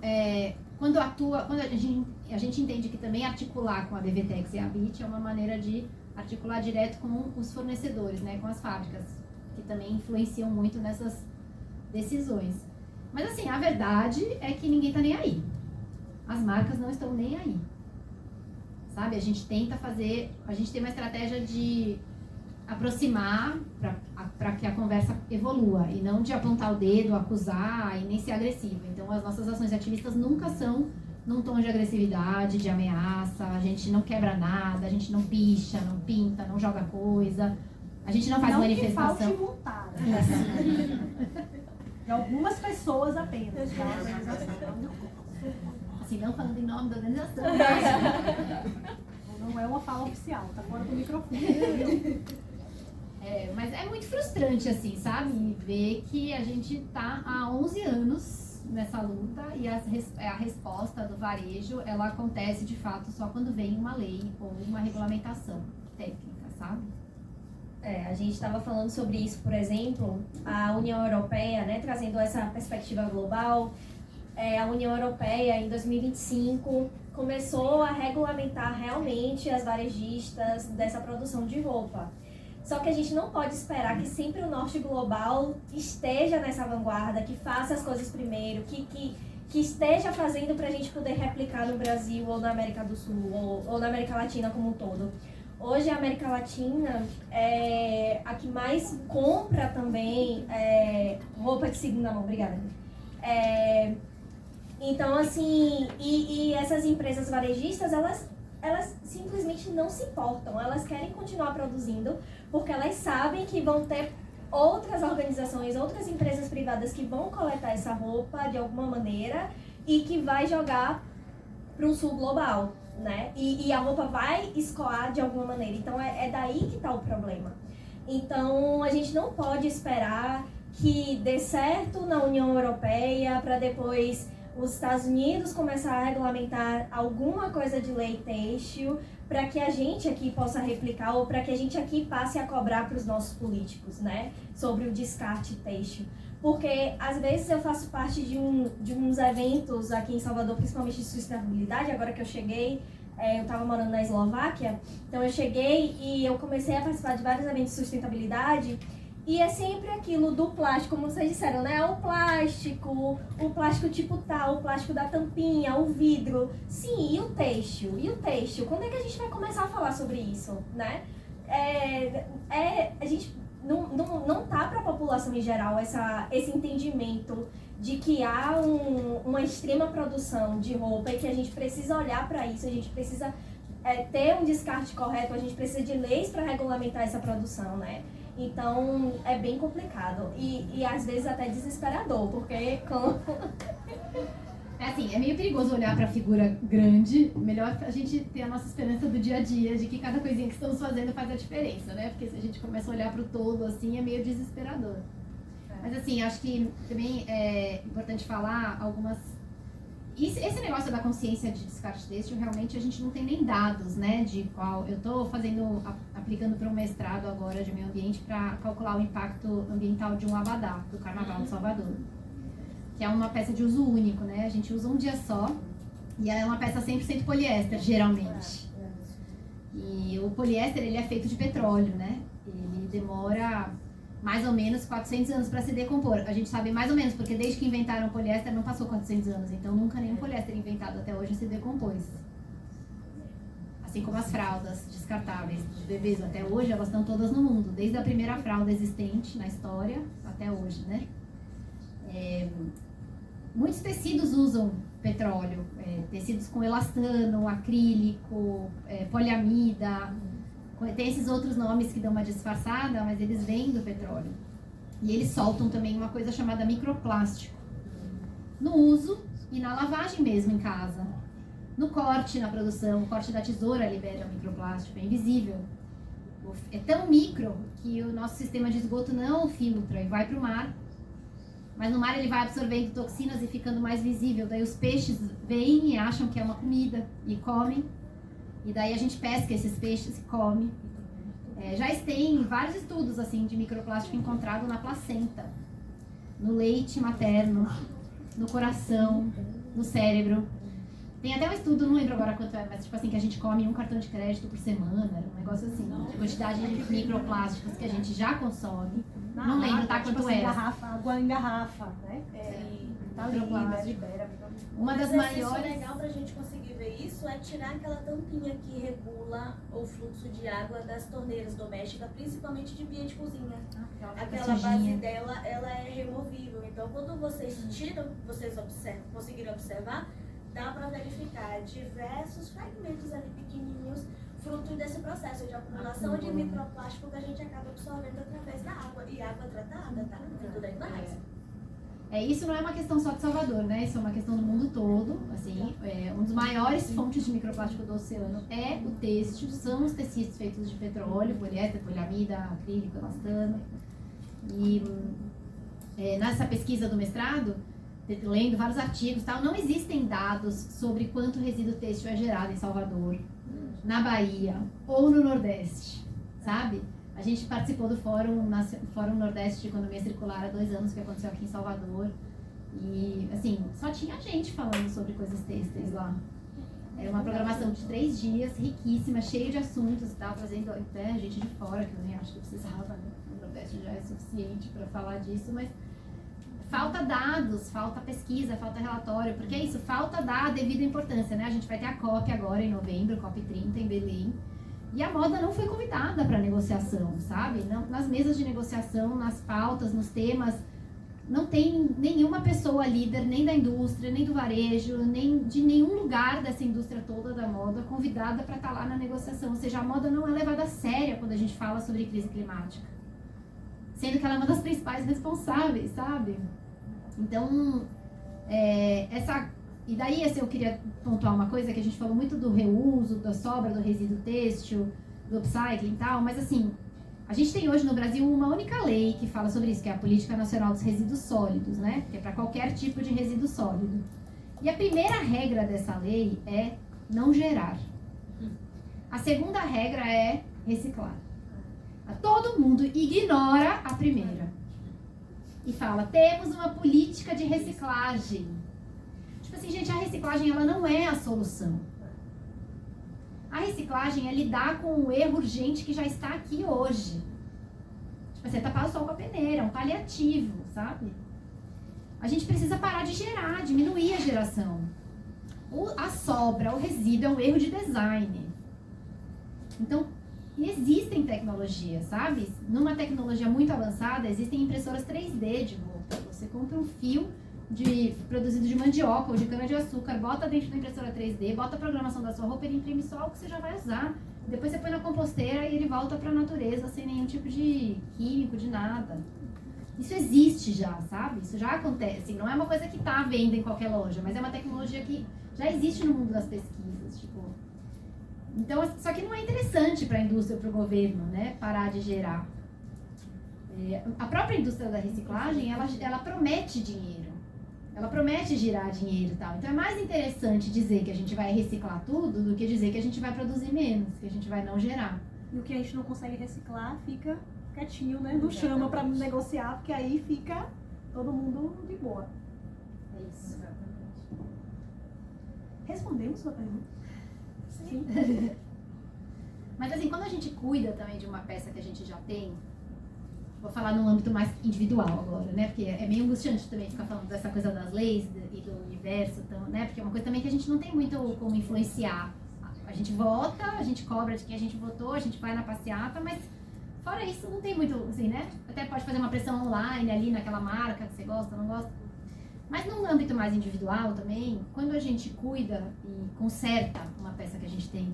[SPEAKER 5] quando a gente entende que também articular com a BVTEX e a BIT é uma maneira de articular direto com os fornecedores, né, com as fábricas, que também influenciam muito nessas decisões. Mas assim, a verdade é que ninguém tá nem aí. As marcas não estão nem aí. Sabe? A gente tenta fazer, a gente tem uma estratégia de aproximar para que a conversa evolua e não de apontar o dedo, acusar e nem ser agressiva. Então as nossas ações ativistas nunca são num tom de agressividade, de ameaça, a gente não quebra nada, a gente não picha, não pinta, não joga coisa, a gente não faz
[SPEAKER 3] não
[SPEAKER 5] manifestação.
[SPEAKER 3] Que falte vontade. De algumas pessoas apenas.
[SPEAKER 5] Assim, não falando em nome da organização.
[SPEAKER 3] Não é uma fala oficial, tá fora do microfone.
[SPEAKER 5] Mas é muito frustrante, assim, sabe? Ver que a gente tá há 11 anos nessa luta e a resposta do varejo, ela acontece de fato só quando vem uma lei ou uma regulamentação técnica, sabe?
[SPEAKER 2] A gente estava falando sobre isso, por exemplo, a União Europeia, né, trazendo essa perspectiva global, a União Europeia, em 2025, começou a regulamentar realmente as varejistas dessa produção de roupa. Só que a gente não pode esperar que sempre o norte global esteja nessa vanguarda, que faça as coisas primeiro, que esteja fazendo para a gente poder replicar no Brasil ou na América do Sul ou na América Latina como um todo. Hoje a América Latina é a que mais compra também roupa de segunda mão. Obrigada. Então, assim, e essas empresas varejistas, elas simplesmente não se importam. Elas querem continuar produzindo porque elas sabem que vão ter outras organizações, outras empresas privadas que vão coletar essa roupa de alguma maneira e que vai jogar para o sul global, né? E a roupa vai escoar de alguma maneira. Então, é daí que está o problema. Então, a gente não pode esperar que dê certo na União Europeia para depois os Estados Unidos começar a regulamentar alguma coisa de lei têxtil para que a gente aqui possa replicar ou para que a gente aqui passe a cobrar para os nossos políticos, né, sobre o descarte têxtil. Porque, às vezes, eu faço parte de uns eventos aqui em Salvador, principalmente de sustentabilidade. Agora que eu cheguei, eu estava morando na Eslováquia, então eu cheguei e eu comecei a participar de vários eventos de sustentabilidade. E é sempre aquilo do plástico, como vocês disseram, né? O plástico tipo tal, o plástico da tampinha, o vidro. Sim, e o têxtil? E o têxtil? Quando é que a gente vai começar a falar sobre isso, né? A gente não tá para a população em geral esse entendimento de que há uma extrema produção de roupa e que a gente precisa olhar para isso, a gente precisa ter um descarte correto, a gente precisa de leis para regulamentar essa produção, né? Então, é bem complicado e às vezes até desesperador, porque
[SPEAKER 5] é meio perigoso olhar para a figura grande, melhor a gente ter a nossa esperança do dia a dia, de que cada coisinha que estamos fazendo faz a diferença, né? Porque se a gente começa a olhar para o todo, assim, é meio desesperador. Mas assim, acho que também é importante falar algumas... Esse negócio da consciência de descarte têxtil, realmente a gente não tem nem dados, né, de qual... Eu estou aplicando para um mestrado agora de meio ambiente para calcular o impacto ambiental de um abadá, do Carnaval de Salvador. Que é uma peça de uso único, né, a gente usa um dia só e ela é uma peça 100% poliéster, geralmente. E o poliéster, ele é feito de petróleo, né, ele demora mais ou menos 400 anos para se decompor. A gente sabe mais ou menos, porque desde que inventaram o poliéster não passou 400 anos, então nunca nenhum poliéster inventado até hoje se decompôs. Assim como as fraldas descartáveis de bebês até hoje, elas estão todas no mundo, desde a primeira fralda existente na história até hoje, né? Muitos tecidos usam petróleo, tecidos com elastano, acrílico, poliamida, tem esses outros nomes que dão uma disfarçada, mas eles vêm do petróleo. E eles soltam também uma coisa chamada microplástico, no uso e na lavagem mesmo em casa. No corte, na produção, o corte da tesoura libera microplástico, é invisível. É tão micro que o nosso sistema de esgoto não filtra e vai para o mar. Mas no mar ele vai absorvendo toxinas e ficando mais visível. Daí os peixes vêm e acham que é uma comida e comem. E daí a gente pesca esses peixes e come. Já tem vários estudos assim de microplástico encontrado na placenta, no leite materno, no coração, no cérebro. Tem até um estudo, não lembro agora quanto é, mas tipo assim, que a gente come um cartão de crédito por semana, um negócio assim, de quantidade de microplásticos que a gente já consome. Não lembro, tá, quanto é.
[SPEAKER 3] Água em garrafa, né? Tá libera.
[SPEAKER 5] Uma das
[SPEAKER 4] O
[SPEAKER 5] maiores...
[SPEAKER 4] legal pra gente conseguir ver isso é tirar aquela tampinha que regula o fluxo de água das torneiras domésticas, principalmente de pia de cozinha. Aquela base dela, ela é removível. Então, quando vocês tiram, vocês conseguiram observar, dá para verificar diversos fragmentos ali pequenininhos, fruto desse processo de acumulação de microplástico que a gente acaba absorvendo através da água. E água tratada, tá? Tudo aí mais.
[SPEAKER 5] Isso não é uma questão só de Salvador, né? Isso é uma questão do mundo todo. Assim, um dos maiores fontes de microplástico do oceano é o têxtil, são os tecidos feitos de petróleo, poliéster, poliamida, acrílico, elastano. E nessa pesquisa do mestrado, lendo vários artigos e tal, não existem dados sobre quanto resíduo têxtil é gerado em Salvador, na Bahia ou no Nordeste, sabe? A gente participou do Fórum Nordeste de Economia Circular há 2 anos, que aconteceu aqui em Salvador. E, assim, só tinha gente falando sobre coisas têxteis lá. Era uma programação de 3 dias, riquíssima, cheia de assuntos e tal, trazendo até gente de fora, que eu nem acho que precisava, né? O Nordeste já é suficiente para falar disso, mas falta dados, falta pesquisa, falta relatório, porque é isso, falta dar a devida importância, né? A gente vai ter a COP agora em novembro, COP 30 em Belém. E a moda não foi convidada para negociação, sabe? Não, nas mesas de negociação, nas pautas, nos temas, não tem nenhuma pessoa líder, nem da indústria, nem do varejo, nem de nenhum lugar dessa indústria toda da moda convidada para estar lá na negociação. Ou seja, a moda não é levada a sério quando a gente fala sobre crise climática. Sendo que ela é uma das principais responsáveis, sabe? Então, E daí, assim, eu queria pontuar uma coisa, que a gente falou muito do reuso, da sobra do resíduo têxtil, do upcycling e tal, mas assim, a gente tem hoje no Brasil uma única lei que fala sobre isso, que é a Política Nacional dos Resíduos Sólidos, né? Que é para qualquer tipo de resíduo sólido. E a primeira regra dessa lei é não gerar. A segunda regra é reciclar. Todo mundo ignora a primeira. E fala, temos uma política de reciclagem. Tipo assim, gente, a reciclagem ela não é a solução. A reciclagem é lidar com o erro urgente que já está aqui hoje. Tipo assim, tapar o sol com a peneira, é um paliativo, sabe? A gente precisa parar de gerar, diminuir a geração. A sobra, o resíduo é um erro de design. Então, existem tecnologias, sabe? Numa tecnologia muito avançada, existem impressoras 3D de roupa. Você compra um fio produzido de mandioca ou de cana-de-açúcar, bota dentro da impressora 3D, bota a programação da sua roupa, ele imprime só o que você já vai usar. Depois você põe na composteira e ele volta para a natureza sem nenhum tipo de químico, de nada. Isso existe já, sabe? Isso já acontece. Não é uma coisa que está à venda em qualquer loja, mas é uma tecnologia que já existe no mundo das pesquisas. Tipo. Então, só que não é interessante para a indústria, para o governo, né? Parar de gerar. A própria indústria da reciclagem, ela promete dinheiro. Ela promete girar dinheiro e tal. Então é mais interessante dizer que a gente vai reciclar tudo do que dizer que a gente vai produzir menos, que a gente vai não gerar.
[SPEAKER 3] E o que a gente não consegue reciclar fica quietinho, né? Não chama para negociar, porque aí fica todo mundo de boa.
[SPEAKER 5] É isso.
[SPEAKER 3] Respondemos sua pergunta?
[SPEAKER 5] Sim. Mas assim, quando a gente cuida também de uma peça que a gente já tem, vou falar num âmbito mais individual agora, né? Porque é meio angustiante também ficar falando dessa coisa das leis e do universo, então, né? Porque é uma coisa também que a gente não tem muito como influenciar. gente vota, a gente cobra de quem a gente votou, a gente vai na passeata, mas fora isso não tem muito, assim, né? Até pode fazer uma pressão online ali naquela marca que você gosta, não gosta. Mas num âmbito mais individual também, quando a gente cuida e conserta uma peça que a gente tem,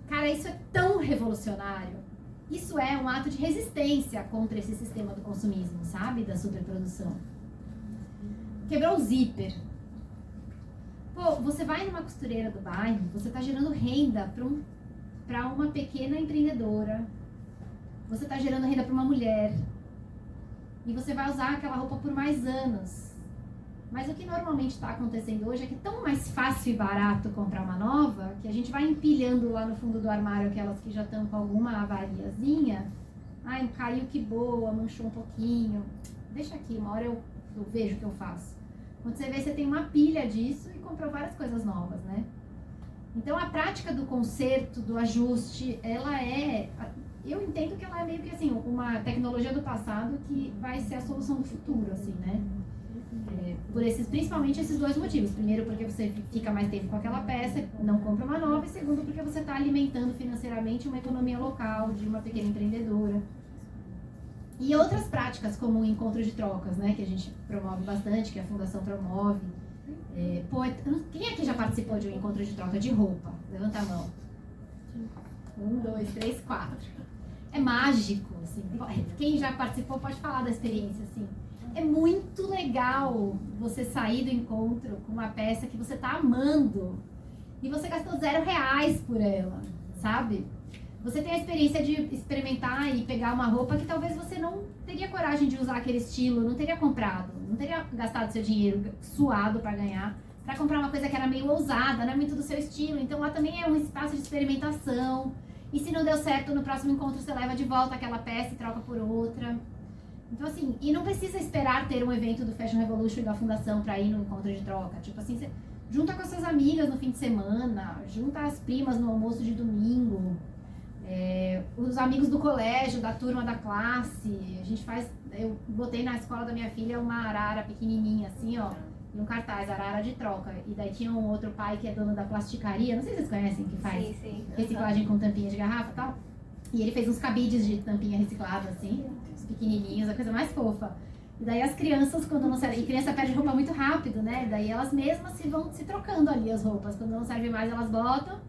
[SPEAKER 5] cara, isso é tão revolucionário. Isso é um ato de resistência contra esse sistema do consumismo, sabe? Da superprodução. Quebrou o zíper. Pô, você vai numa costureira do bairro, você tá gerando renda para uma pequena empreendedora. Você tá gerando renda para uma mulher. E você vai usar aquela roupa por mais anos. Mas o que normalmente está acontecendo hoje é que é tão mais fácil e barato comprar uma nova, que a gente vai empilhando lá no fundo do armário aquelas que já estão com alguma avariazinha. Ai, caiu, que boa, manchou um pouquinho. Deixa aqui, uma hora eu vejo o que eu faço. Quando você vê, você tem uma pilha disso e comprou várias coisas novas, né? Então, a prática do conserto, do ajuste, ela é... Eu entendo que ela é meio que, assim, uma tecnologia do passado que vai ser a solução do futuro, assim, né? Principalmente esses dois motivos. Primeiro, porque você fica mais tempo com aquela peça, não compra uma nova. E segundo, porque você está alimentando financeiramente uma economia local, de uma pequena empreendedora. E outras práticas, como o encontro de trocas, né? Que a gente promove bastante, que a Fundação promove. Quem aqui já participou de um encontro de troca de roupa? Levanta a mão. 1, 2, 3, 4. É mágico, assim. Quem já participou pode falar da experiência, assim. É muito legal você sair do encontro com uma peça que você tá amando e você gastou R$0 por ela, sabe? Você tem a experiência de experimentar e pegar uma roupa que talvez você não teria coragem de usar aquele estilo, não teria comprado, não teria gastado seu dinheiro suado para ganhar, para comprar uma coisa que era meio ousada, não é muito do seu estilo. Então lá também é um espaço de experimentação. E se não deu certo, no próximo encontro você leva de volta aquela peça e troca por outra. Então, assim, e não precisa esperar ter um evento do Fashion Revolution e da Fundação para ir no encontro de troca. Tipo assim, você junta com as suas amigas no fim de semana, junta as primas no almoço de domingo, os amigos do colégio, da turma da classe. A gente faz... Eu botei na escola da minha filha uma arara pequenininha, assim, ó, e um cartaz, arara de troca. E daí tinha um outro pai que é dono da plasticaria, não sei se vocês conhecem, que faz reciclagem com tampinha de garrafa e tal. E ele fez uns cabides de tampinha reciclada, assim, uns pequenininhos, a coisa mais fofa. E daí as crianças, quando não serve... E criança perde roupa muito rápido, né? Daí elas mesmas vão se trocando ali as roupas. Quando não serve mais, elas botam.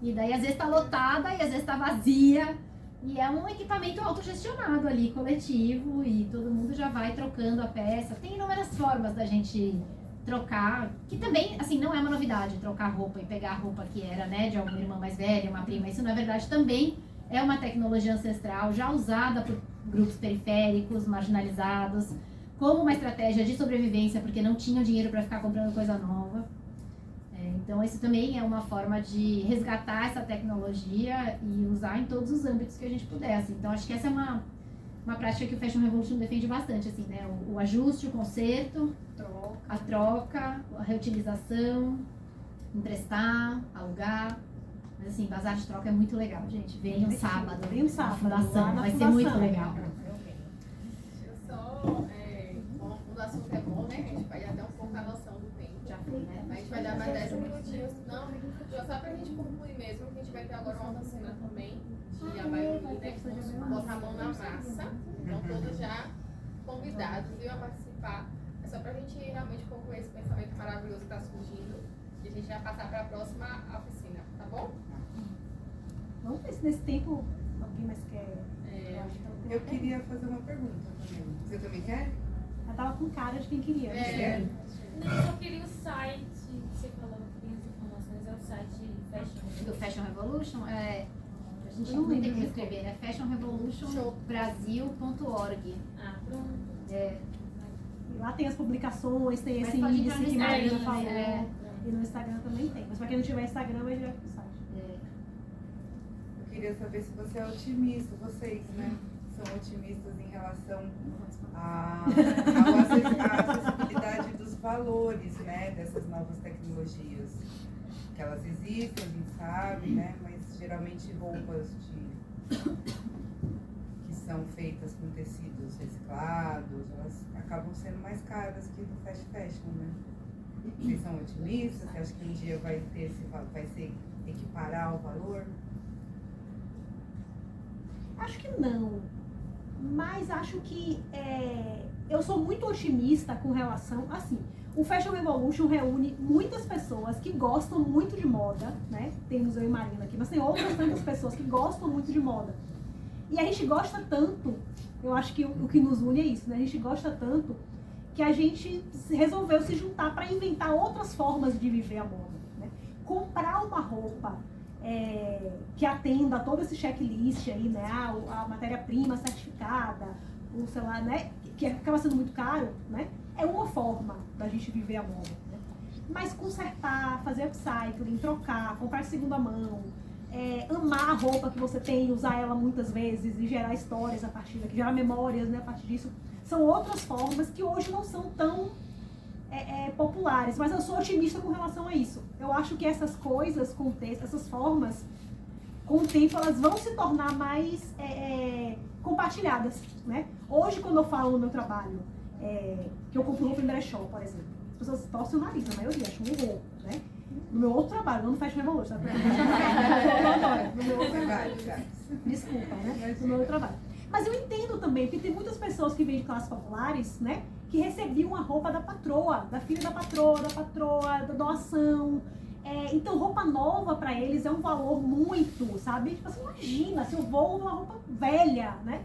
[SPEAKER 5] E daí às vezes tá lotada e às vezes tá vazia. E é um equipamento autogestionado ali, coletivo. E todo mundo já vai trocando a peça. Tem inúmeras formas da gente trocar. Que também, assim, não é uma novidade trocar roupa e pegar a roupa que era, né? De alguma irmã mais velha, uma prima. Isso, na verdade, também... É uma tecnologia ancestral já usada por grupos periféricos, marginalizados, como uma estratégia de sobrevivência, porque não tinham dinheiro para ficar comprando coisa nova. Então, isso também é uma forma de resgatar essa tecnologia e usar em todos os âmbitos que a gente pudesse. Então, acho que essa é uma prática que o Fashion Revolution defende bastante, assim, né? O ajuste, o conserto, a troca, a reutilização, emprestar, alugar. Mas assim, bazar de troca é muito legal, gente. Vem um sábado.
[SPEAKER 3] Vem um sábado.
[SPEAKER 5] Fundação, vai ser muito legal.
[SPEAKER 6] Eu só, quando o assunto é bom, né? A gente vai até um pouco a noção do tempo.
[SPEAKER 5] Já foi, né?
[SPEAKER 6] A gente vai dar mais 10 minutinhos. Não, só pra gente concluir mesmo, que a gente vai ter agora uma oficina também de Abaiuni, né? Botar a mão na massa. Então, todos já convidados, viu, a participar. É só pra gente realmente concluir esse pensamento maravilhoso que tá surgindo. E a gente vai passar pra próxima oficina, tá bom?
[SPEAKER 3] Vamos ver se nesse tempo alguém mais quer.
[SPEAKER 8] Eu queria fazer uma pergunta também. Você também quer?
[SPEAKER 3] Ela tava com cara de quem queria.
[SPEAKER 9] Não, eu só queria o site que você falou que tem as informações, é o site Fashion.
[SPEAKER 5] Do Fashion Revolution, a gente
[SPEAKER 3] Eu não
[SPEAKER 5] não tem
[SPEAKER 3] lembro
[SPEAKER 5] que escrever, né? fashionrevolutionbrasil.org.
[SPEAKER 9] Ah, pronto.
[SPEAKER 3] E lá tem as publicações, tem
[SPEAKER 5] Mas
[SPEAKER 3] esse
[SPEAKER 5] pode
[SPEAKER 3] índice
[SPEAKER 5] entrar no
[SPEAKER 3] que a Marina
[SPEAKER 5] Instagram,
[SPEAKER 3] falou.
[SPEAKER 5] né?
[SPEAKER 3] E no Instagram também tem. Mas pra quem não tiver Instagram, vai direto pro site.
[SPEAKER 8] Eu queria saber se você é otimista, vocês, né? São otimistas em relação à acessibilidade dos valores, né? Dessas novas tecnologias. Que elas existem, a gente sabe, né? Mas geralmente roupas que são feitas com tecidos reciclados, elas acabam sendo mais caras que do fast fashion, né? Vocês são otimistas? Você acha que um dia vai ser equiparar o valor?
[SPEAKER 3] Acho que não. Mas acho que eu sou muito otimista com relação, assim, o Fashion Revolution reúne muitas pessoas que gostam muito de moda, né? Temos eu e Marina aqui, mas tem outras tantas pessoas que gostam muito de moda. E a gente gosta tanto, eu acho que o que nos une é isso, né? A gente gosta tanto que a gente resolveu se juntar para inventar outras formas de viver a moda, né? Comprar uma roupa que atenda a todo esse checklist aí, né? A matéria-prima certificada, o sei lá, né? Que acaba sendo muito caro, né? É uma forma da gente viver a moda, né? Mas consertar, fazer upcycling, trocar, comprar de segunda mão, amar a roupa que você tem, usar ela muitas vezes e gerar histórias a partir daqui, gerar memórias, né, a partir disso, são outras formas que hoje não são tão populares, mas eu sou otimista com relação a isso. Eu acho que essas coisas, essas formas, com o tempo, elas vão se tornar mais compartilhadas, né? Hoje, quando eu falo no meu trabalho, que eu compro roupa em brechó, por exemplo, as pessoas torcem o nariz, a maioria, acham um horror, né? No meu outro trabalho, não no Fashion Revolution, sabe? No meu outro trabalho. Desculpa, né? No meu outro trabalho. Mas eu entendo também, porque tem muitas pessoas que vêm de classes populares, né? Que recebiam a roupa da patroa, da filha da patroa, da doação. Então, roupa nova pra eles é um valor muito, sabe? Tipo assim, imagina se eu vou numa roupa velha, né?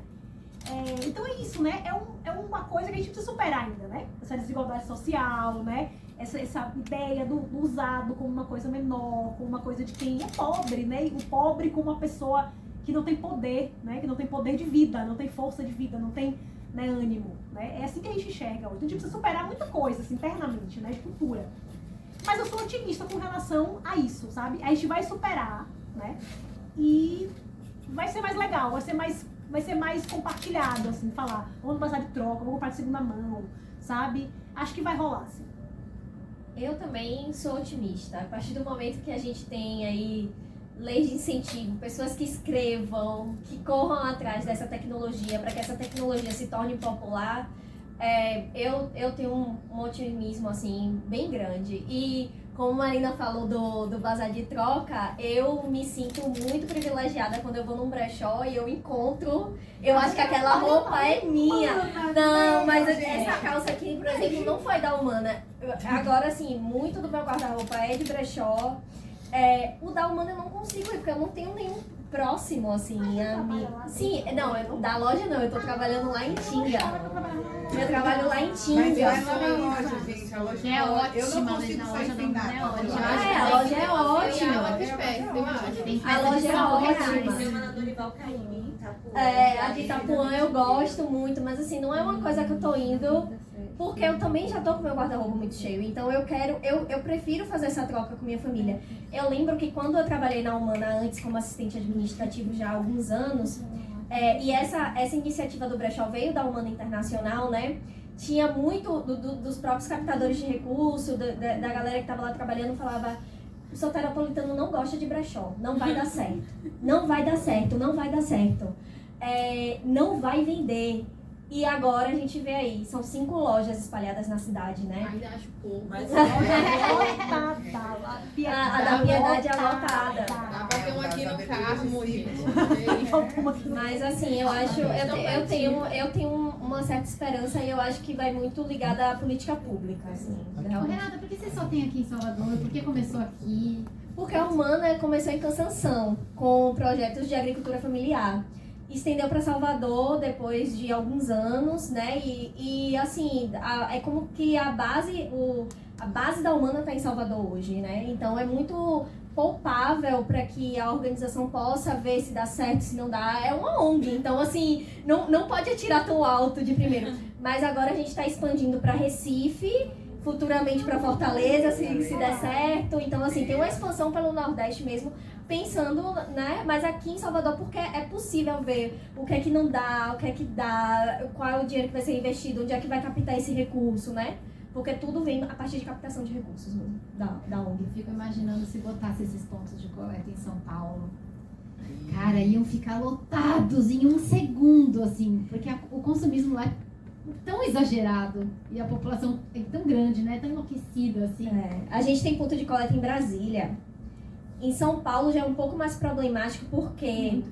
[SPEAKER 3] Então é isso, né? É uma coisa que a gente precisa superar ainda, né? Essa desigualdade social, né? Essa ideia do usado como uma coisa menor, como uma coisa de quem é pobre, né? E o pobre como uma pessoa que não tem poder, né? Que não tem poder de vida, não tem força de vida, não tem, né, ânimo, né? É assim que a gente enxerga hoje. Então a gente precisa superar muita coisa, assim, internamente, né? De cultura. Mas eu sou otimista com relação a isso, sabe? A gente vai superar, né? E vai ser mais legal, vai ser mais compartilhado, assim, falar, vamos passar de troca, vamos comprar de segunda mão, sabe? Acho que vai rolar, assim.
[SPEAKER 2] Eu também sou otimista. A partir do momento que a gente tem aí leis de incentivo, pessoas que escrevam, que corram atrás dessa tecnologia, para que essa tecnologia se torne popular, eu tenho um otimismo, assim, bem grande. E como a Marina falou do bazar de troca, eu me sinto muito privilegiada quando eu vou num brechó e eu encontro, eu acho que aquela roupa é minha. Não, mas essa calça aqui, por exemplo, não foi da Humana. Agora, assim, muito do meu guarda-roupa é de brechó. O da Humana eu não consigo ir, porque eu não tenho nenhum próximo, assim, amigo. Sim, não, da loja não, eu tô trabalhando lá em Tinga. Eu trabalho lá em Tinga.
[SPEAKER 8] Mas vai lá na loja, gente. A loja
[SPEAKER 5] É ótima,
[SPEAKER 8] eu não consigo
[SPEAKER 5] na
[SPEAKER 8] sair
[SPEAKER 5] loja
[SPEAKER 8] sem
[SPEAKER 5] da
[SPEAKER 8] nada.
[SPEAKER 5] Humana é ótima.
[SPEAKER 2] A loja é ótima. A loja é ótima.
[SPEAKER 4] Cinema na Dorival Caymmi, em Itapuã.
[SPEAKER 2] A de Itapuã eu gosto muito, mas assim, não é uma coisa que eu tô indo, porque eu também já tô com meu guarda-roupa muito cheio. Então eu prefiro fazer essa troca com minha família. Eu lembro que quando eu trabalhei na Humana antes como assistente administrativo já há alguns anos, e essa iniciativa do brechó veio da Humana Internacional, né? Tinha muito dos próprios captadores de recurso, da galera que tava lá trabalhando, falava: o soteropolitano não gosta de brechó, não vai dar certo. Não vai dar certo, não vai dar certo. Não vai vender. E agora a gente vê aí, são 5 lojas espalhadas na cidade, né?
[SPEAKER 6] Ainda acho pouco.
[SPEAKER 4] Mas
[SPEAKER 3] A
[SPEAKER 2] A da Piedade é lotada.
[SPEAKER 6] Dá pra ter um aqui no Carmo, gente.
[SPEAKER 2] Mas assim, eu acho, eu tenho uma certa esperança e eu acho que vai muito ligada à política pública, assim.
[SPEAKER 5] Renata, por que você só tem aqui em Salvador? Por que começou aqui?
[SPEAKER 2] Porque a Humana começou em Cansanção, com projetos de agricultura familiar. Estendeu para Salvador depois de alguns anos, né? E assim, é como que a base da Humana está em Salvador hoje, né? Então é muito palpável para que a organização possa ver se dá certo, se não dá. É uma ONG, então assim, não pode atirar tão alto de primeiro. Mas agora a gente está expandindo para Recife, futuramente para Fortaleza, se der certo. Então assim, tem uma expansão pelo Nordeste mesmo, pensando, né? Mas aqui em Salvador, porque é possível ver o que é que não dá, o que é que dá, qual é o dinheiro que vai ser investido, onde é que vai captar esse recurso, né? Porque tudo vem a partir de captação de recursos mesmo, da ONG.
[SPEAKER 5] Fico imaginando se botasse esses pontos de coleta em São Paulo. Cara, iam ficar lotados em um segundo, assim, porque o consumismo lá é tão exagerado e a população é tão grande, né? Tão enlouquecida, assim.
[SPEAKER 2] A gente tem ponto de coleta em Brasília. Em São Paulo já é um pouco mais problemático porque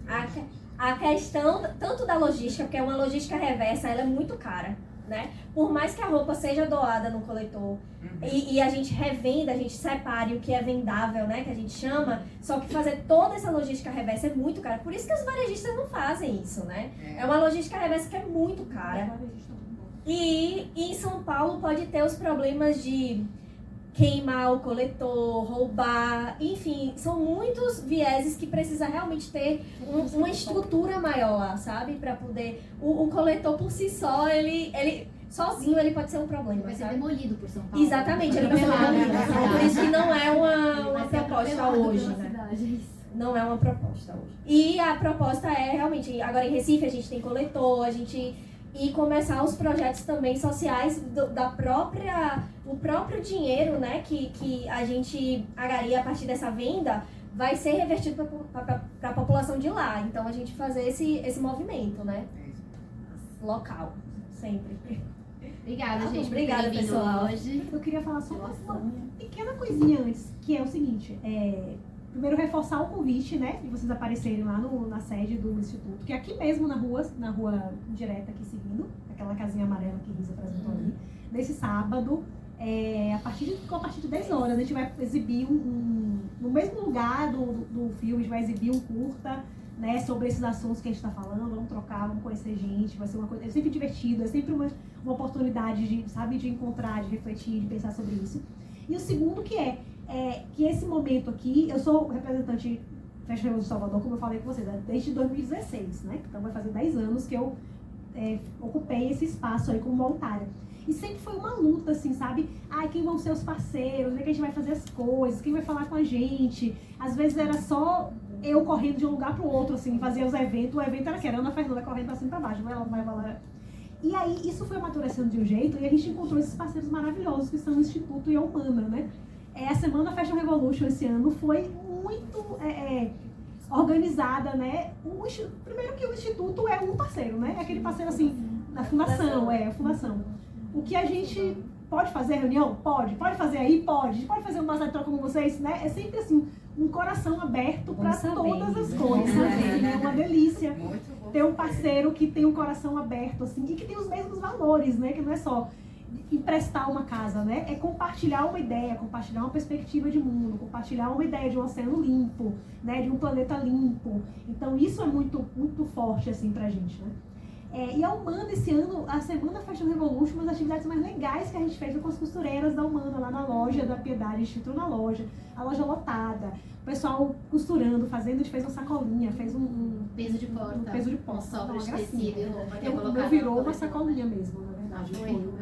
[SPEAKER 2] a questão tanto da logística, porque é uma logística reversa, ela é muito cara, né? Por mais que a roupa seja doada no coletor e a gente revenda, a gente separe o que é vendável, né? Que a gente chama, só que fazer toda essa logística reversa é muito cara. Por isso que os varejistas não fazem isso, né? É uma logística reversa que é muito cara. E em São Paulo pode ter os problemas de queimar o coletor, roubar, enfim, são muitos vieses que precisa realmente ter uma estrutura maior lá, sabe? Para poder... O coletor por si só, ele sozinho ele pode ser um problema,
[SPEAKER 5] Vai ser
[SPEAKER 2] sabe?
[SPEAKER 5] demolido por São Paulo.
[SPEAKER 2] Exatamente, ele vai ser demolido. Por isso que não é uma proposta hoje, né? Não é uma proposta hoje. E a proposta é realmente, agora em Recife a gente tem coletor, e começar os projetos também sociais o próprio dinheiro, né, que a gente agaria a partir dessa venda vai ser revertido para a população de lá. Então a gente fazer esse movimento, né, local, sempre.
[SPEAKER 5] Obrigada, gente.
[SPEAKER 2] Obrigada, pessoal.
[SPEAKER 5] Hoje.
[SPEAKER 3] Eu queria falar só uma pequena coisinha antes, que é o seguinte, primeiro reforçar o convite, né, de vocês aparecerem lá na sede do Instituto, que é aqui mesmo na rua direta aqui seguindo, aquela casinha amarela que Risa apresentou ali, nesse sábado, a partir de 10 horas, a gente vai exibir no mesmo lugar do filme, a gente vai exibir um curta, né, sobre esses assuntos que a gente está falando, vamos trocar, vamos conhecer gente, vai ser uma coisa, é sempre divertido, é sempre uma oportunidade de encontrar, de refletir, de pensar sobre isso. E o segundo que que esse momento aqui, eu sou representante Festa Revolução de Salvador, como eu falei com vocês, desde 2016, né? Então vai fazer 10 anos que eu ocupei esse espaço aí como voluntária. E sempre foi uma luta, assim, sabe? Quem vão ser os parceiros, né? Que a gente vai fazer as coisas, quem vai falar com a gente. Às vezes era só eu correndo de um lugar pro outro, assim, fazia os eventos. O evento era que era Ana Fernanda correndo pra cima e pra baixo, vai lá. E aí isso foi amadurecendo de um jeito e a gente encontrou esses parceiros maravilhosos que são o Instituto e a Humana, né? A Semana Fashion Revolution esse ano foi muito organizada, né? Primeiro que o Instituto é um parceiro, né? É aquele parceiro assim, da fundação, a fundação. O que a gente pode fazer reunião? Pode fazer aí? Pode. A gente pode fazer uma troca com vocês, né? É sempre assim, um coração aberto para todas as coisas. Assim, é uma delícia ter um parceiro que tem um coração aberto, assim, e que tem os mesmos valores, né? Que não é só emprestar uma casa, né? É compartilhar uma ideia, compartilhar uma perspectiva de mundo, compartilhar uma ideia de um oceano limpo, né? De um planeta limpo. Então isso é muito, muito forte, assim, pra gente, né? E a Humana, esse ano, a Semana Fashion Revolution, uma das atividades mais legais que a gente fez foi com as costureiras da Humana, lá na loja da Piedade, a gente entrou na loja, a loja lotada, o pessoal costurando, a gente fez uma sacolinha, fez um
[SPEAKER 5] peso de porta.
[SPEAKER 3] Um peso de porta.
[SPEAKER 5] Com sobra de tecido e roupa.
[SPEAKER 3] O meu virou uma sacolinha mesmo, na verdade.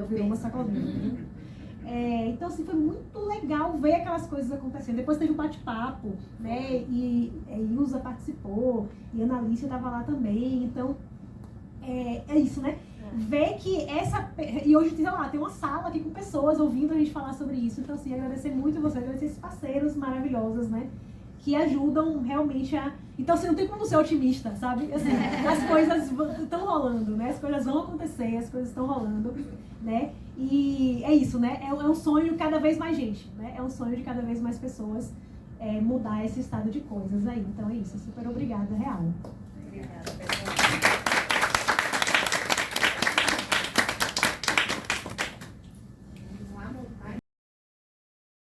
[SPEAKER 3] Virou uma sacolinha. Então, assim, foi muito legal ver aquelas coisas acontecendo. Depois teve um bate-papo, né? E Ilza participou, e a Analícia estava lá também. Então, é isso, né? Ver que e hoje, sei lá, tem uma sala aqui com pessoas ouvindo a gente falar sobre isso. Então, assim, agradecer muito você, agradecer esses parceiros maravilhosos, né? Que ajudam realmente a... Então, assim, não tem como ser otimista, sabe? Assim, as coisas estão rolando, né? As coisas vão acontecer, as coisas estão rolando, né? E é isso, né? É um sonho de cada vez mais gente, né? É um sonho de cada vez mais pessoas mudar esse estado de coisas aí. Então, é isso. Super obrigada, real.